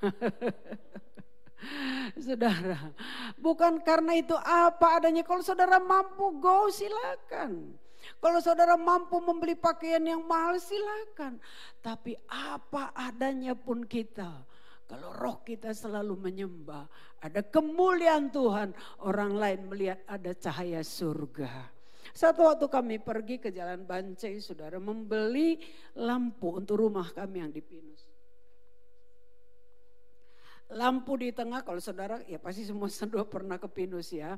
Saudara, bukan karena itu apa adanya. Kalau saudara mampu, go silakan. Kalau saudara mampu membeli pakaian yang mahal, silakan. Tapi apa adanya pun kita, kalau roh kita selalu menyembah, ada kemuliaan Tuhan, orang lain melihat ada cahaya surga. Satu waktu kami pergi ke Jalan Bancai, saudara, membeli lampu untuk rumah kami yang di Pinus. Lampu di tengah, kalau saudara ya pasti semua pernah ke Pinus ya.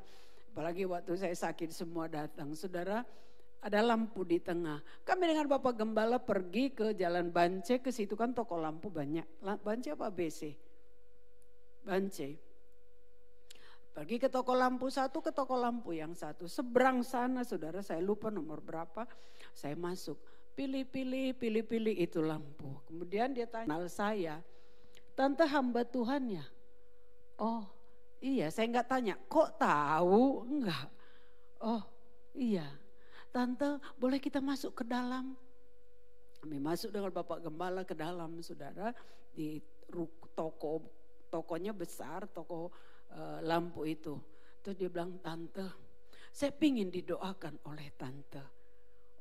Apalagi waktu saya sakit semua datang. Saudara, ada lampu di tengah. Kami dengan Bapak Gembala pergi ke Jalan Bancai, ke situ kan toko lampu banyak. Bancai apa BC? Bancai. Pergi ke toko lampu satu, ke toko lampu yang satu. Seberang sana saudara, saya lupa nomor berapa. Saya masuk, pilih-pilih itu lampu. Kemudian dia tanya saya, tante hamba Tuhan ya? Oh iya, saya enggak tanya, kok tahu? Enggak. Oh iya, tante boleh kita masuk ke dalam? Kami masuk dengan Bapak Gembala ke dalam saudara. Di tokonya besar, toko lampu itu. Terus dia bilang, tante saya pingin didoakan oleh tante.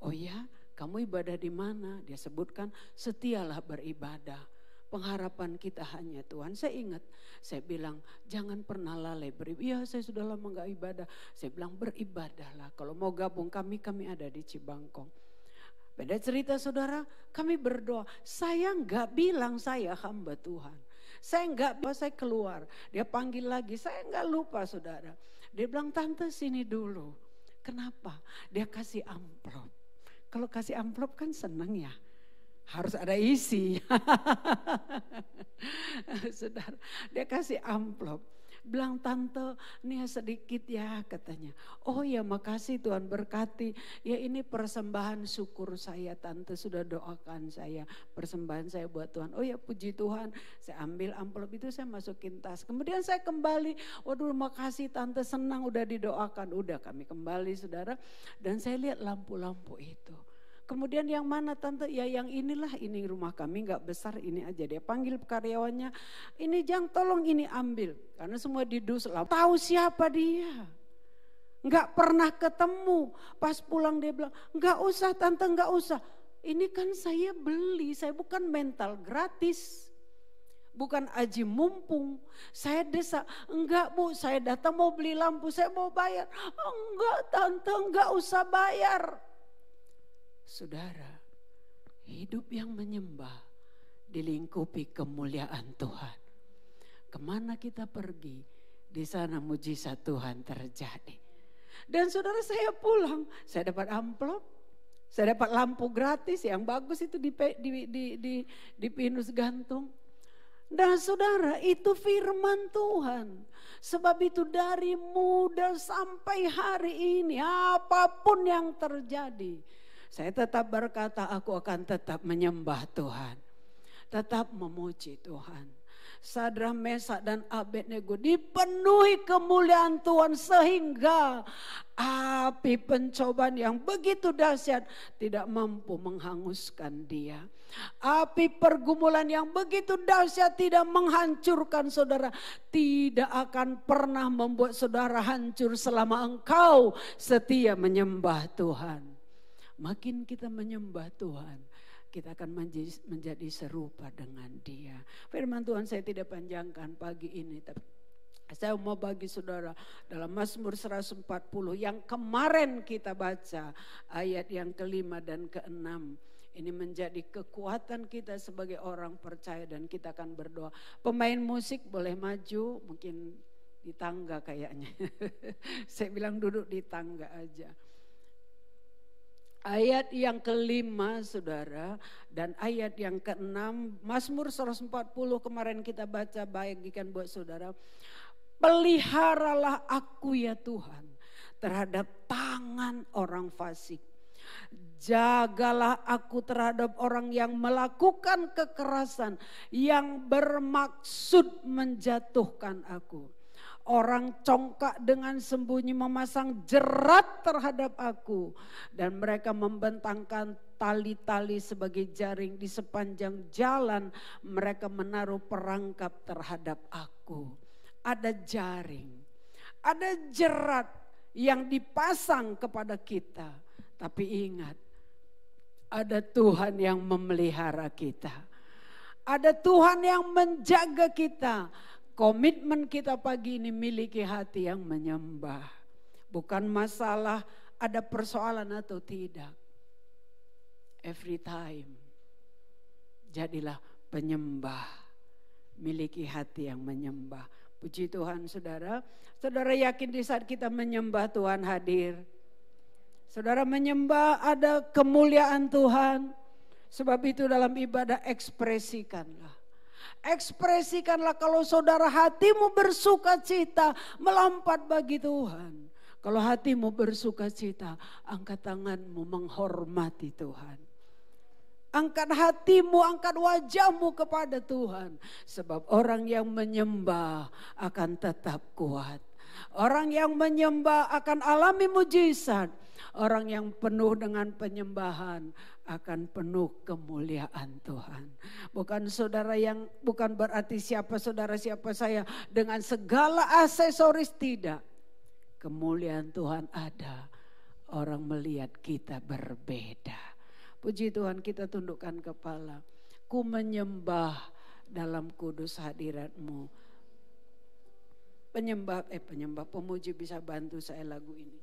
Oh ya, kamu ibadah di mana? Dia sebutkan, setialah beribadah. Pengharapan kita hanya Tuhan. Saya ingat, saya bilang jangan pernah lalai beribadah. Ya saya sudah lama gak ibadah. Saya bilang beribadahlah. Kalau mau gabung kami ada di Cibangkong. Beda cerita saudara, kami berdoa. Saya gak bilang saya hamba Tuhan. Saya keluar. Dia panggil lagi, saya gak lupa saudara. Dia bilang tante sini dulu. Kenapa? Dia kasih amplop. Kalau kasih amplop kan senang ya. Harus ada isi. Saudara, dia kasih amplop. Bilang tante, nih sedikit ya katanya. Oh ya makasih Tuhan berkati. Ya ini persembahan syukur saya, tante sudah doakan saya. Persembahan saya buat Tuhan. Oh ya puji Tuhan. Saya ambil amplop itu, saya masukin tas. Kemudian saya kembali. Waduh makasih tante, senang udah didoakan. Udah kami kembali saudara. Dan saya lihat lampu-lampu itu. Kemudian yang mana tante? Ya yang inilah, ini rumah kami gak besar, ini aja. Dia panggil karyawannya, ini Jang tolong ini ambil. Karena semua di dus lampu. Tahu siapa dia. Gak pernah ketemu. Pas pulang dia bilang, gak usah tante, gak usah. Ini kan saya beli, saya bukan mental gratis. Bukan aji mumpung. Saya desa, enggak bu, saya datang mau beli lampu, saya mau bayar. Enggak tante, enggak usah bayar. Saudara, hidup yang menyembah dilingkupi kemuliaan Tuhan. Kemana kita pergi, di sana mujizat Tuhan terjadi. Dan saudara, saya pulang, saya dapat amplop, saya dapat lampu gratis yang bagus itu di pinus gantung. Dan saudara, itu firman Tuhan. Sebab itu dari muda sampai hari ini, apapun yang terjadi, saya tetap berkata, aku akan tetap menyembah Tuhan, tetap memuji Tuhan. Sadrak, Mesak dan Abednego dipenuhi kemuliaan Tuhan sehingga api pencobaan yang begitu dahsyat tidak mampu menghanguskan dia. Api pergumulan yang begitu dahsyat tidak menghancurkan saudara, tidak akan pernah membuat saudara hancur selama engkau setia menyembah Tuhan. Makin kita menyembah Tuhan, kita akan menjadi serupa dengan Dia. Firman Tuhan saya tidak panjangkan pagi ini, tapi saya mau bagi saudara dalam Mazmur 140 yang kemarin kita baca ayat yang ke-5 dan ke-6. Ini menjadi kekuatan kita sebagai orang percaya dan kita akan berdoa. Pemain musik boleh maju, mungkin di tangga kayaknya. Saya bilang duduk di tangga aja. Ayat yang ke-5 saudara dan ayat yang ke-6 Mazmur 140 kemarin kita baca, bagikan buat saudara. Peliharalah aku ya Tuhan terhadap tangan orang fasik. Jagalah aku terhadap orang yang melakukan kekerasan, yang bermaksud menjatuhkan aku. Orang congkak dengan sembunyi memasang jerat terhadap aku. Dan mereka membentangkan tali-tali sebagai jaring di sepanjang jalan. Mereka menaruh perangkap terhadap aku. Ada jaring, ada jerat yang dipasang kepada kita. Tapi ingat, ada Tuhan yang memelihara kita. Ada Tuhan yang menjaga kita. Komitmen kita pagi ini miliki hati yang menyembah. Bukan masalah ada persoalan atau tidak. Every time. Jadilah penyembah. Miliki hati yang menyembah. Puji Tuhan saudara. Saudara yakin di saat kita menyembah Tuhan hadir. Saudara menyembah ada kemuliaan Tuhan. Sebab itu dalam ibadah ekspresikanlah. Ekspresikanlah kalau saudara hatimu bersuka cita melompat bagi Tuhan. Kalau hatimu bersuka cita, angkat tanganmu menghormati Tuhan. Angkat hatimu, angkat wajahmu kepada Tuhan. Sebab orang yang menyembah akan tetap kuat. Orang yang menyembah akan alami mujizat. Orang yang penuh dengan penyembahan akan penuh kemuliaan Tuhan. Bukan berarti siapa saudara siapa saya dengan segala aksesoris, tidak. Kemuliaan Tuhan ada. Orang melihat kita berbeda. Puji Tuhan, kita tundukkan kepala. Ku menyembah dalam kudus hadirat-Mu. Penyembah pemuji bisa bantu saya lagu ini.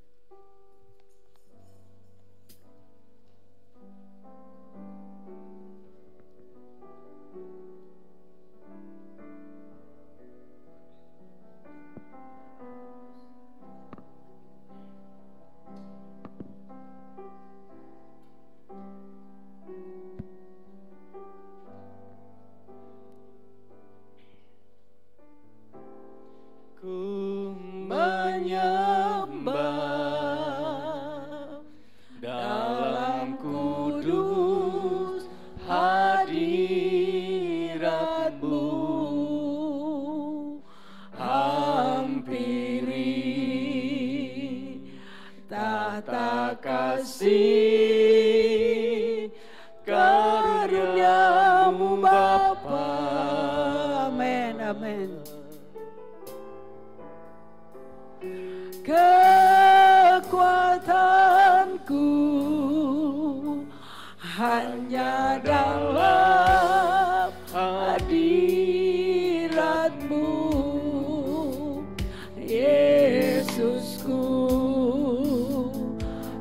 Karuniamu Bapa, amin, amin. Kekuatanku hanya dalam hadirat-Mu, Yesusku,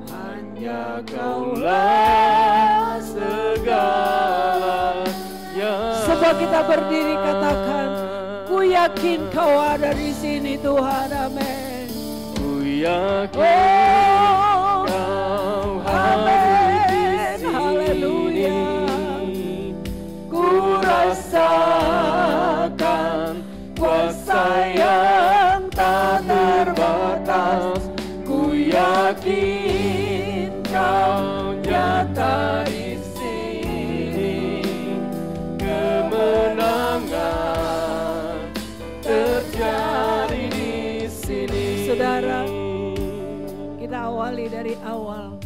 hanya Kaulah segalanya. Sebab kita berdiri katakan, ku yakin yakin Kau ada di sini Tuhan, amin. Ku yakin Oh, Kau amin, hadir di haleluya. sini. Ku rasakan kuasa yang tak terbatas. Ku yakin Kau nyata di sini. Kemenangan terjadi di sini. Saudara, kita awali dari awal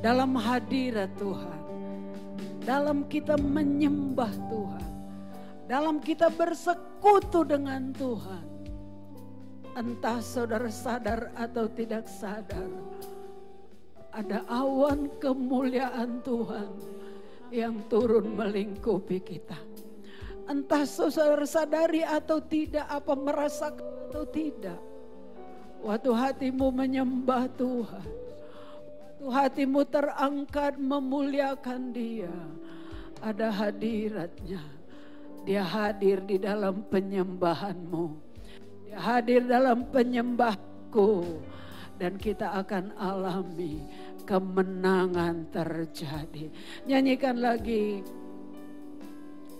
dalam hadirat Tuhan, dalam kita menyembah Tuhan, dalam kita bersekutu dengan Tuhan. Entah saudara sadar atau tidak sadar, ada awan kemuliaan Tuhan yang turun melingkupi kita. Entah saudara sadari atau tidak, apa merasakan atau tidak, waktu hatimu menyembah Tuhan, waktu hatimu terangkat memuliakan Dia, ada hadiratnya. Dia hadir di dalam penyembahanmu, Dia hadir dalam penyembahku, dan kita akan alami kemenangan terjadi. Nyanyikan lagi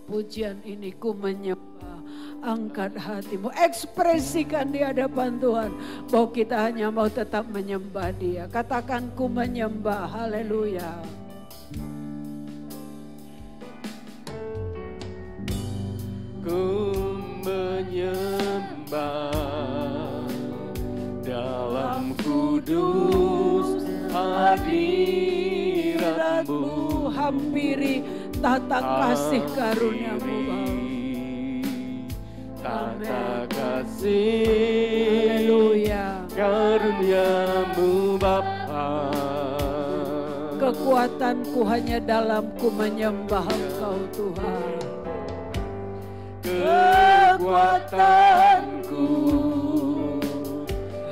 pujian ini, ku menyembah. Angkat hatimu, ekspresikan di hadapan Tuhan bahwa kita hanya mau tetap menyembah Dia. Katakan, ku menyembah, haleluya. Ku menyembah dalam kudus hadirat-Mu. Hampiri tata kasih karunia-Mu, Tata kasih haleluya. karunia-Mu Bapa. Kekuatanku hanya dalam ku menyembah Engkau Tuhan. Kekuatanku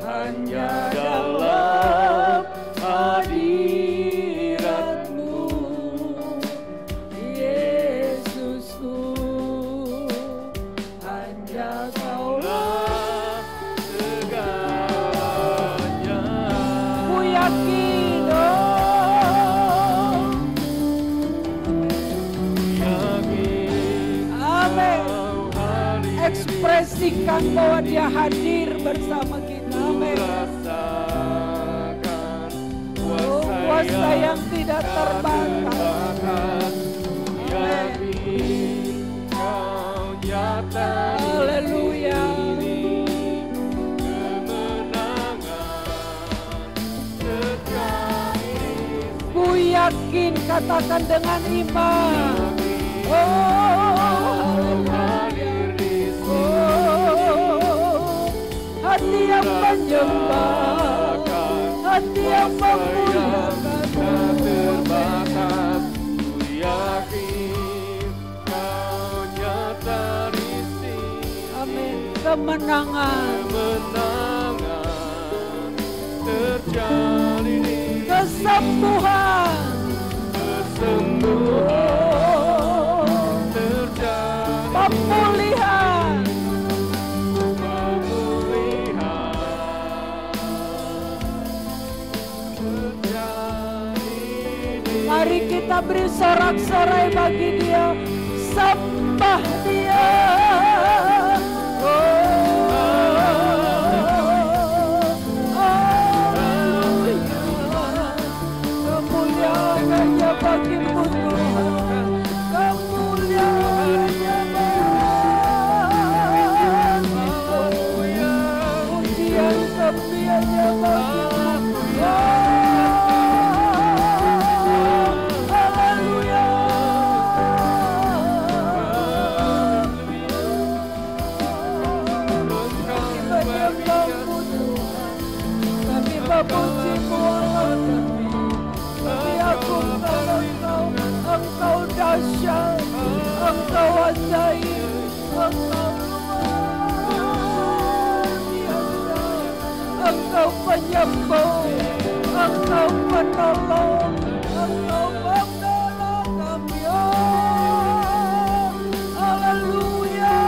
hanya dalam hadirat-Mu, Yesusku, hanya Kaulah segalanya. ku yakin, Yakin amin. Kau hadir di Ekspresikan bahwa Dia hadir bersama kita, amin. rasakan Oh, kuasa yang tidak terbatas, Yakin Kau nyata di haleluya. sini. Kemenangan terjadi. Ku yakin, katakan dengan iman. Oh, Hadir di oh, hati yang menyembah, hati yang memuliakan. tak terbatas. Ku yakin Kau nyata di sini. Amin. Kemenangan, Kemenangan terjadi di kesembuhan, kesembuhan terjadi. pemulihan, mari kita beri sorak-sorai bagi Dia, sembah Dia. Kemuliaan hanya bagi-Mu Tuhan, kemuliaan hanya bagi-Mu, pujian hanya bagi-Mu. Haleluya. Menyembah-Mu Tuhan, kami memuji-Mu Allah kami. Kami agungkan Engkau, Engkau dahsyat, Engkau ajaib, Engkau luar biasa, Engkau penyembuh, Engkau penolong, Engau pembela kami. Oh, haleluya,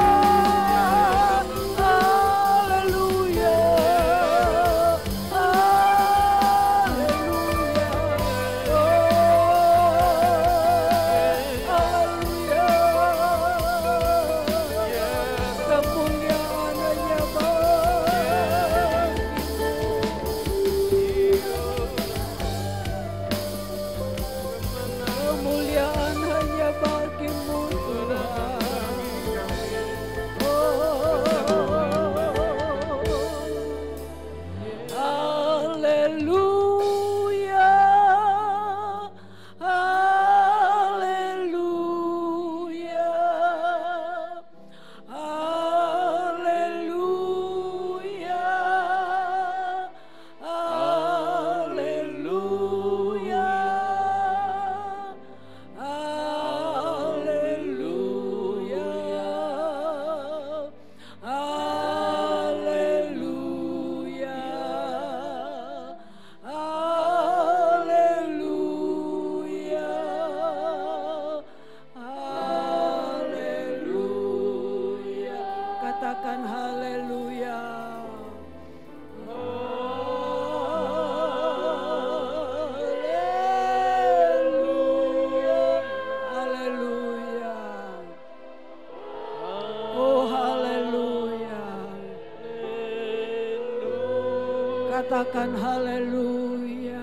katakan haleluya.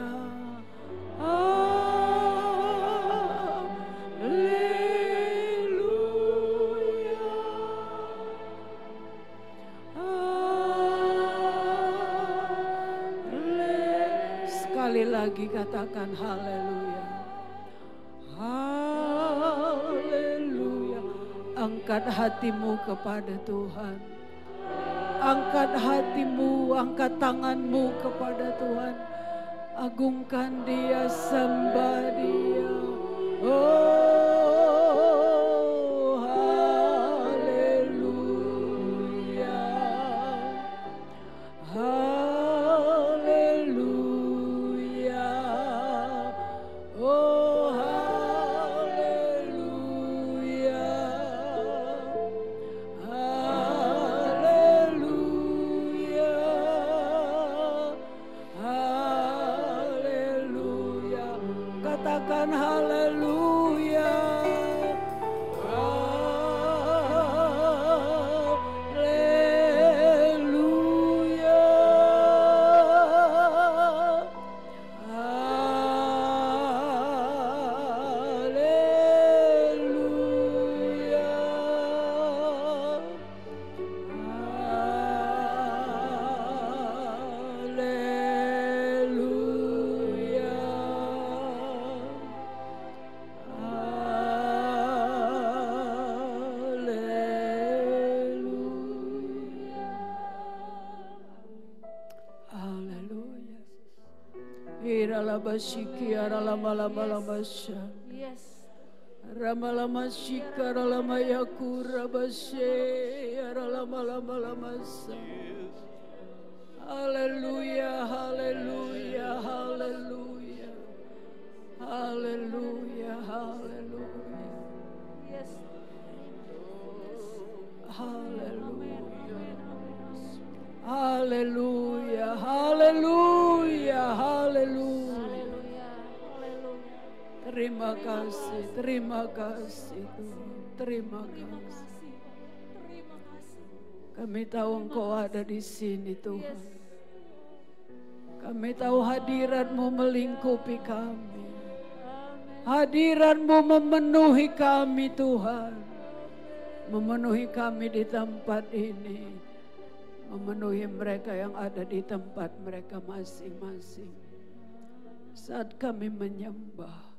Sekali lagi katakan haleluya. Haleluya. Angkat hatimu kepada Tuhan. Angkat hatimu, angkat tanganmu kepada Tuhan. Agungkan Dia, sembah Dia. Oh, haleluya. Haleluya. Oh, haleluya. Haleluya. Haleluya. Katakan haleluya. Shiki Aralamalamalasha. Yes. Ramalamashika Ralamayakura Bashe Aralamalamalamasa. Hallelujah, hallelujah, hallelujah. Hallelujah, hallelujah. Yes. Hallelujah. Hallelujah, hallelujah, hallelujah. Terima kasih Tuhan, terima kasih. Kami tahu Engkau ada di sini Tuhan. Kami tahu hadirat-Mu melingkupi kami. Hadirat-Mu memenuhi kami Tuhan. Memenuhi kami di tempat ini. Memenuhi mereka yang ada di tempat mereka masing-masing. Saat kami menyembah.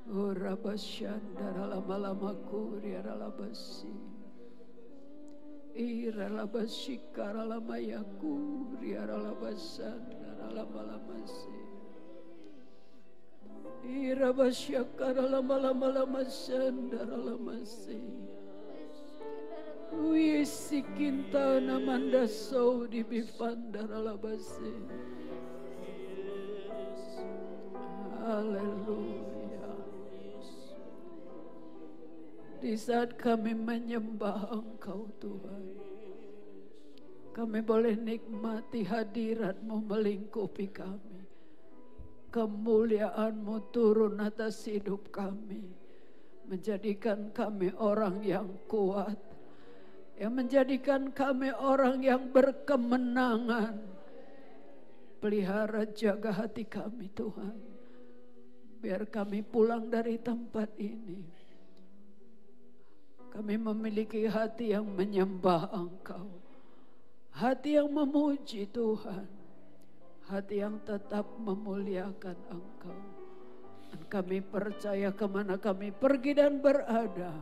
Urabashandara lama-lama kuriara labasi. Ira labashikara lama yakuriara labasandara lama-lamasi. Ira basyakara lama-lama lamasandara lamasi. Uyesikinta namanda saudi bifandara labasi. Haleluya. Di saat kami menyembah Engkau Tuhan, kami boleh nikmati hadirat-Mu melingkupi kami. Kemuliaan-Mu turun atas hidup kami, menjadikan kami orang yang kuat, yang menjadikan kami orang yang berkemenangan. Pelihara jaga hati kami Tuhan, biar kami pulang dari tempat ini. Kami memiliki hati yang menyembah Engkau, hati yang memuji Tuhan, hati yang tetap memuliakan Engkau. Dan kami percaya kemana kami pergi dan berada,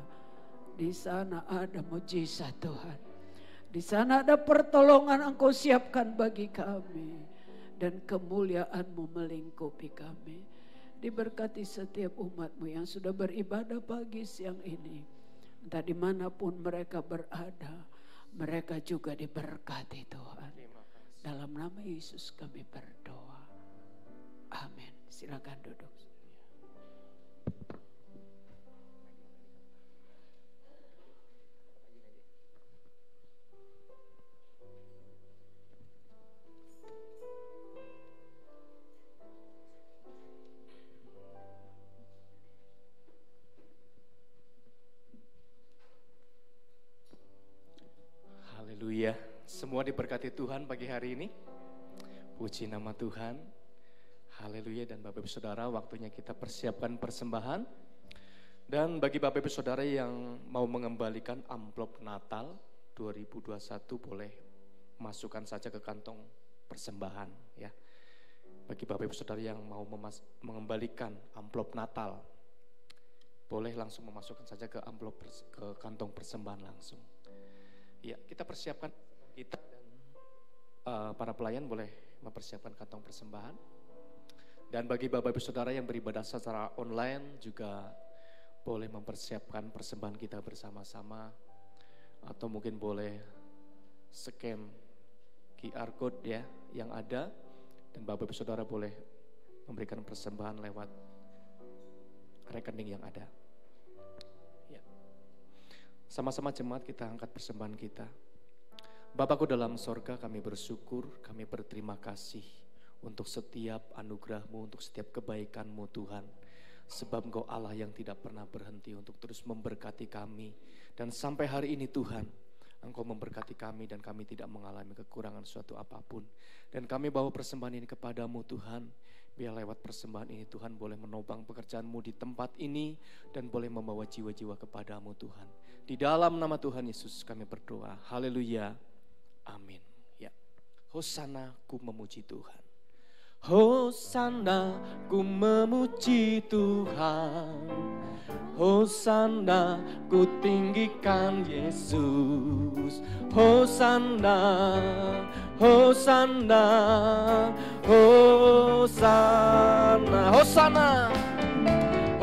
di sana ada mujizat Tuhan. Di sana ada pertolongan Engkau siapkan bagi kami, dan kemuliaan-Mu melingkupi kami. Diberkati setiap umat-Mu yang sudah beribadah pagi siang ini. Entah dimanapun mereka berada, mereka juga diberkati Tuhan. Dalam nama Yesus kami berdoa. Amin. Silakan duduk. Haleluya. Semua diberkati Tuhan pagi hari ini. Puji nama Tuhan. Haleluya. Dan Bapak Ibu Saudara, waktunya kita persiapkan persembahan. Dan bagi Bapak Ibu Saudara yang mau mengembalikan amplop Natal 2021, boleh masukkan saja ke kantong persembahan ya. Bagi Bapak Ibu Saudara yang mau mengembalikan amplop Natal, boleh langsung memasukkan saja ke amplop ke kantong persembahan langsung. Ya, kita persiapkan kita dan para pelayan boleh mempersiapkan kantong persembahan. Dan bagi Bapak Ibu Saudara yang beribadah secara online juga boleh mempersiapkan persembahan kita bersama-sama, atau mungkin boleh scan QR code ya yang ada, dan Bapak Ibu Saudara boleh memberikan persembahan lewat rekening yang ada. Ya. Sama-sama jemaat kita angkat persembahan kita. Bapakku dalam sorga, kami bersyukur, kami berterima kasih untuk setiap anugerah-Mu, untuk setiap kebaikan-Mu Tuhan. Sebab Engkau Allah yang tidak pernah berhenti untuk terus memberkati kami. Dan sampai hari ini Tuhan, Engkau memberkati kami dan kami tidak mengalami kekurangan suatu apapun. Dan kami bawa persembahan ini kepadamu Tuhan. Biar lewat persembahan ini Tuhan boleh menopang pekerjaan-Mu di tempat ini dan boleh membawa jiwa-jiwa kepadamu Tuhan. Di dalam nama Tuhan Yesus kami berdoa. Haleluya. Amin. Ya. Hosana, ku memuji Tuhan. Hosana, ku memuji Tuhan. Hosana, ku tinggikan Yesus. Hosana, Hosana, Hosana, Hosana,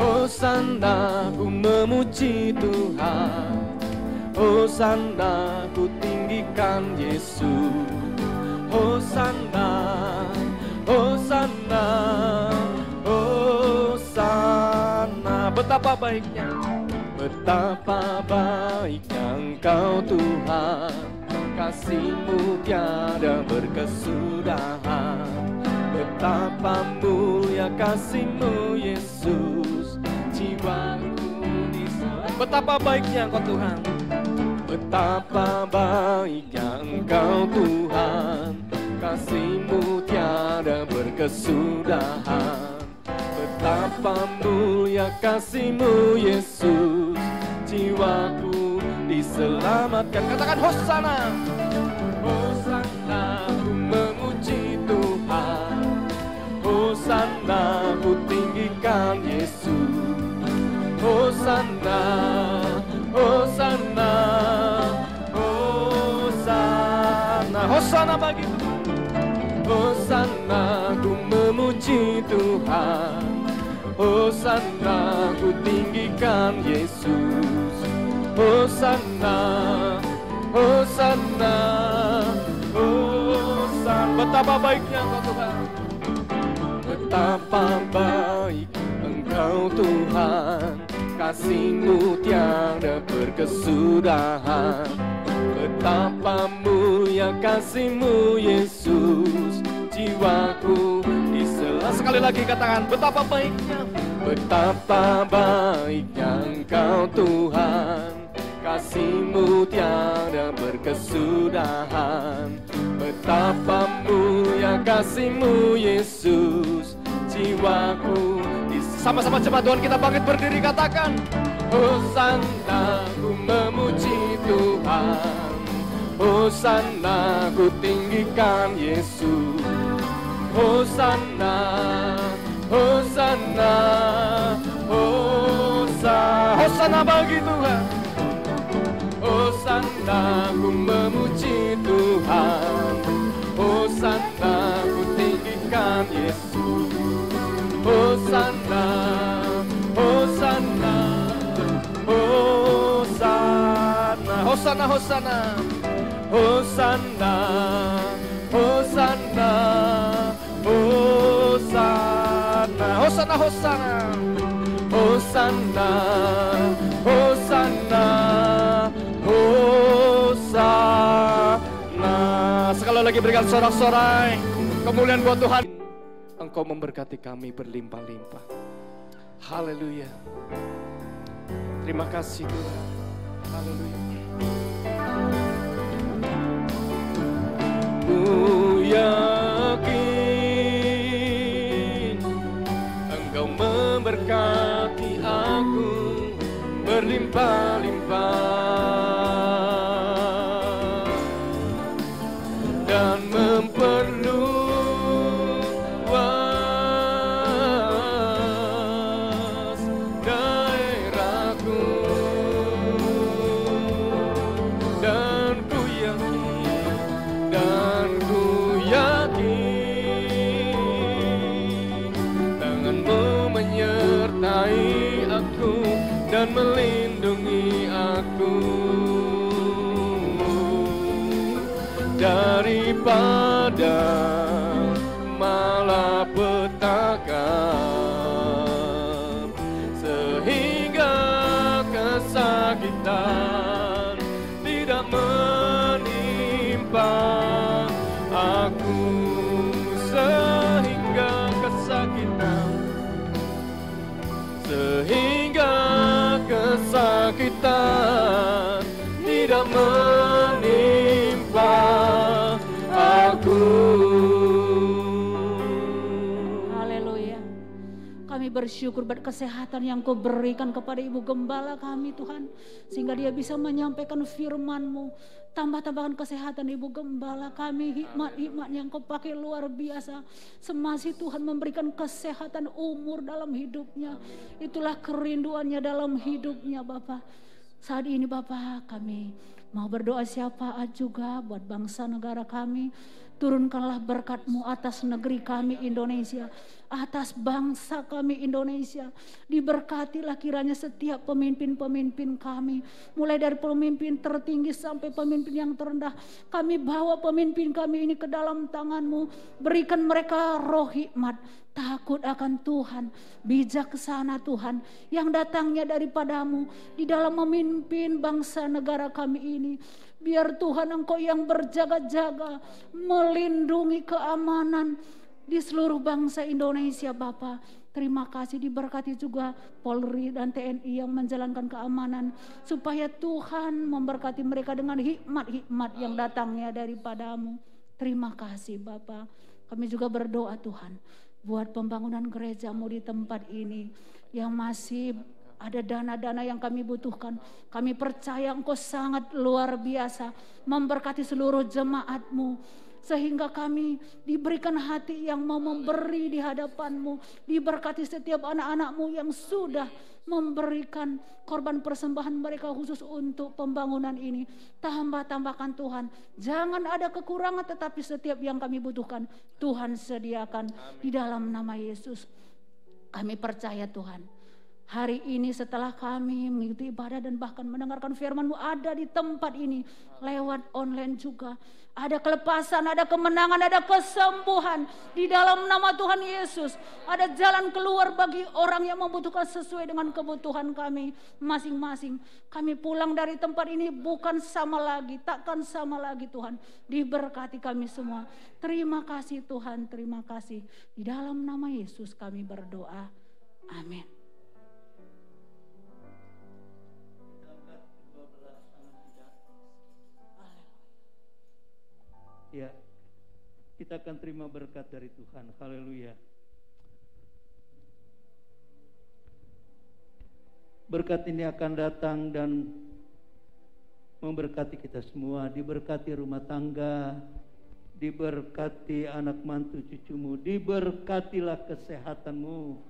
Hosana, ku memuji Tuhan. Hosana, ku tinggikan Yesus. Hosana, Hosana, Hosana. Betapa baiknya Engkau Tuhan. Kasih-Mu tiada berkesudahan. Betapa mulia kasih-Mu Yesus. Jiwaku diselamatkan. Betapa baiknya Engkau Tuhan. Betapa baiknya Engkau Tuhan. Kasih-Mu tiada berkesudahan. Betapa mulia kasih-Mu Yesus. Jiwaku diselamatkan. Katakan Hosana. Hosana, ku memuji Tuhan. Hosana, ku tinggikan Yesus. Hosana, Hosana, Hosana, Hosana bagi Tuhan. Hosana, ku memuji Tuhan. Hosana, ku tinggikan Yesus. Hosana, Hosana, Hosana. Betapa baiknya Engkau Tuhan. Betapa baik Engkau Tuhan. Kasih-Mu tiada berkesudahan. Betapa mulia kasih-Mu Yesus. Jiwaku diselamatkan. Sekali lagi katakan, betapa baiknya. Betapa baiknya Engkau Tuhan. Kasih-Mu tiada berkesudahan. Betapa mulia kasih-Mu Yesus. Jiwaku sama-sama cepat Tuhan kita bangkit berdiri katakan. Hosana, ku memuji Tuhan. Hosana, ku tinggikan Yesus. Hosana, Hosana, Hosana. Hosana bagi Tuhan. Hosana, ku memuji Tuhan. Hosana, ku tinggikan Yesus. Hosana, Hosana, Hosana, Hosana, Hosana, Hosana, Hosana, Hosana, Hosana, Hosana, Hosana, Hosana, Hosana. Sekali lagi berikan sorak-sorai kemuliaan buat Tuhan. Engkau memberkati kami berlimpah-limpah. Haleluya. Terima kasih Tuhan. Haleluya. Ku yakin berlimpah-limpah dan memperluas daerahku, dan ku yakin tanganmu menyertai aku dan melindungi aku daripada malapetaka, sehingga kesakitan tidak menimpa aku, sehingga kesakitan tidak menimpa aku. Haleluya. Kami bersyukur buat kesehatan yang Kau berikan kepada Ibu Gembala kami Tuhan, sehingga dia bisa menyampaikan firman-Mu. Tambah-tambahkan kesehatan Ibu Gembala kami, hikmat-hikmat yang Kau pakai luar biasa. Semasi Tuhan memberikan kesehatan umur dalam hidupnya. Itulah kerinduannya dalam hidupnya Bapa. Saat ini Bapa, kami mau berdoa syafaat juga buat bangsa negara kami. Turunkanlah berkat-Mu atas negeri kami Indonesia, atas bangsa kami Indonesia. Diberkatilah kiranya setiap pemimpin-pemimpin kami, mulai dari pemimpin tertinggi sampai pemimpin yang terendah. Kami bawa pemimpin kami ini ke dalam tangan-Mu. Berikan mereka roh hikmat, takut akan Tuhan, bijaksana Tuhan, yang datangnya daripada-Mu di dalam memimpin bangsa negara kami ini. Biar Tuhan Engkau yang berjaga-jaga, melindungi keamanan di seluruh bangsa Indonesia Bapa. Terima kasih, diberkati juga Polri dan TNI yang menjalankan keamanan, supaya Tuhan memberkati mereka dengan hikmat-hikmat yang datangnya daripada-Mu. Terima kasih Bapa. Kami juga berdoa Tuhan buat pembangunan gereja-Mu di tempat ini yang masih ada dana-dana yang kami butuhkan. Kami percaya Engkau sangat luar biasa memberkati seluruh jemaat-Mu, sehingga kami diberikan hati yang mau memberi di hadapan-Mu. Diberkati setiap anak-anak-Mu yang sudah memberikan korban persembahan mereka khusus untuk pembangunan ini. Tambahkan Tuhan, jangan ada kekurangan, tetapi setiap yang kami butuhkan Tuhan sediakan. Di dalam nama Yesus kami percaya Tuhan, hari ini setelah kami mengikuti ibadah dan bahkan mendengarkan firman-Mu ada di tempat ini lewat online juga, ada kelepasan, ada kemenangan, ada kesembuhan di dalam nama Tuhan Yesus. Ada jalan keluar bagi orang yang membutuhkan sesuai dengan kebutuhan kami masing-masing. Kami pulang dari tempat ini bukan sama lagi, takkan sama lagi Tuhan. Diberkati kami semua. Terima kasih Tuhan, terima kasih. Di dalam nama Yesus kami berdoa. Amin. Ya, kita akan terima berkat dari Tuhan. Haleluya. Berkat ini akan datang dan memberkati kita semua. Diberkati rumah tangga, diberkati anak mantu cucumu, diberkatilah kesehatanmu.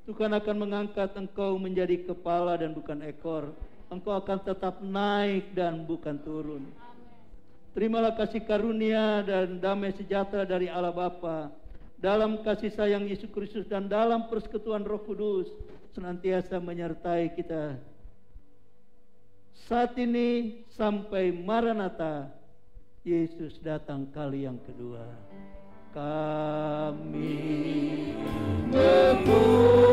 Tuhan akan mengangkat engkau menjadi kepala dan bukan ekor. Engkau akan tetap naik dan bukan turun. Terimalah kasih karunia dan damai sejahtera dari Allah Bapa, dalam kasih sayang Yesus Kristus dan dalam persekutuan Roh Kudus senantiasa menyertai kita saat ini sampai Maranatha, Yesus datang kali yang kedua. Kami memuji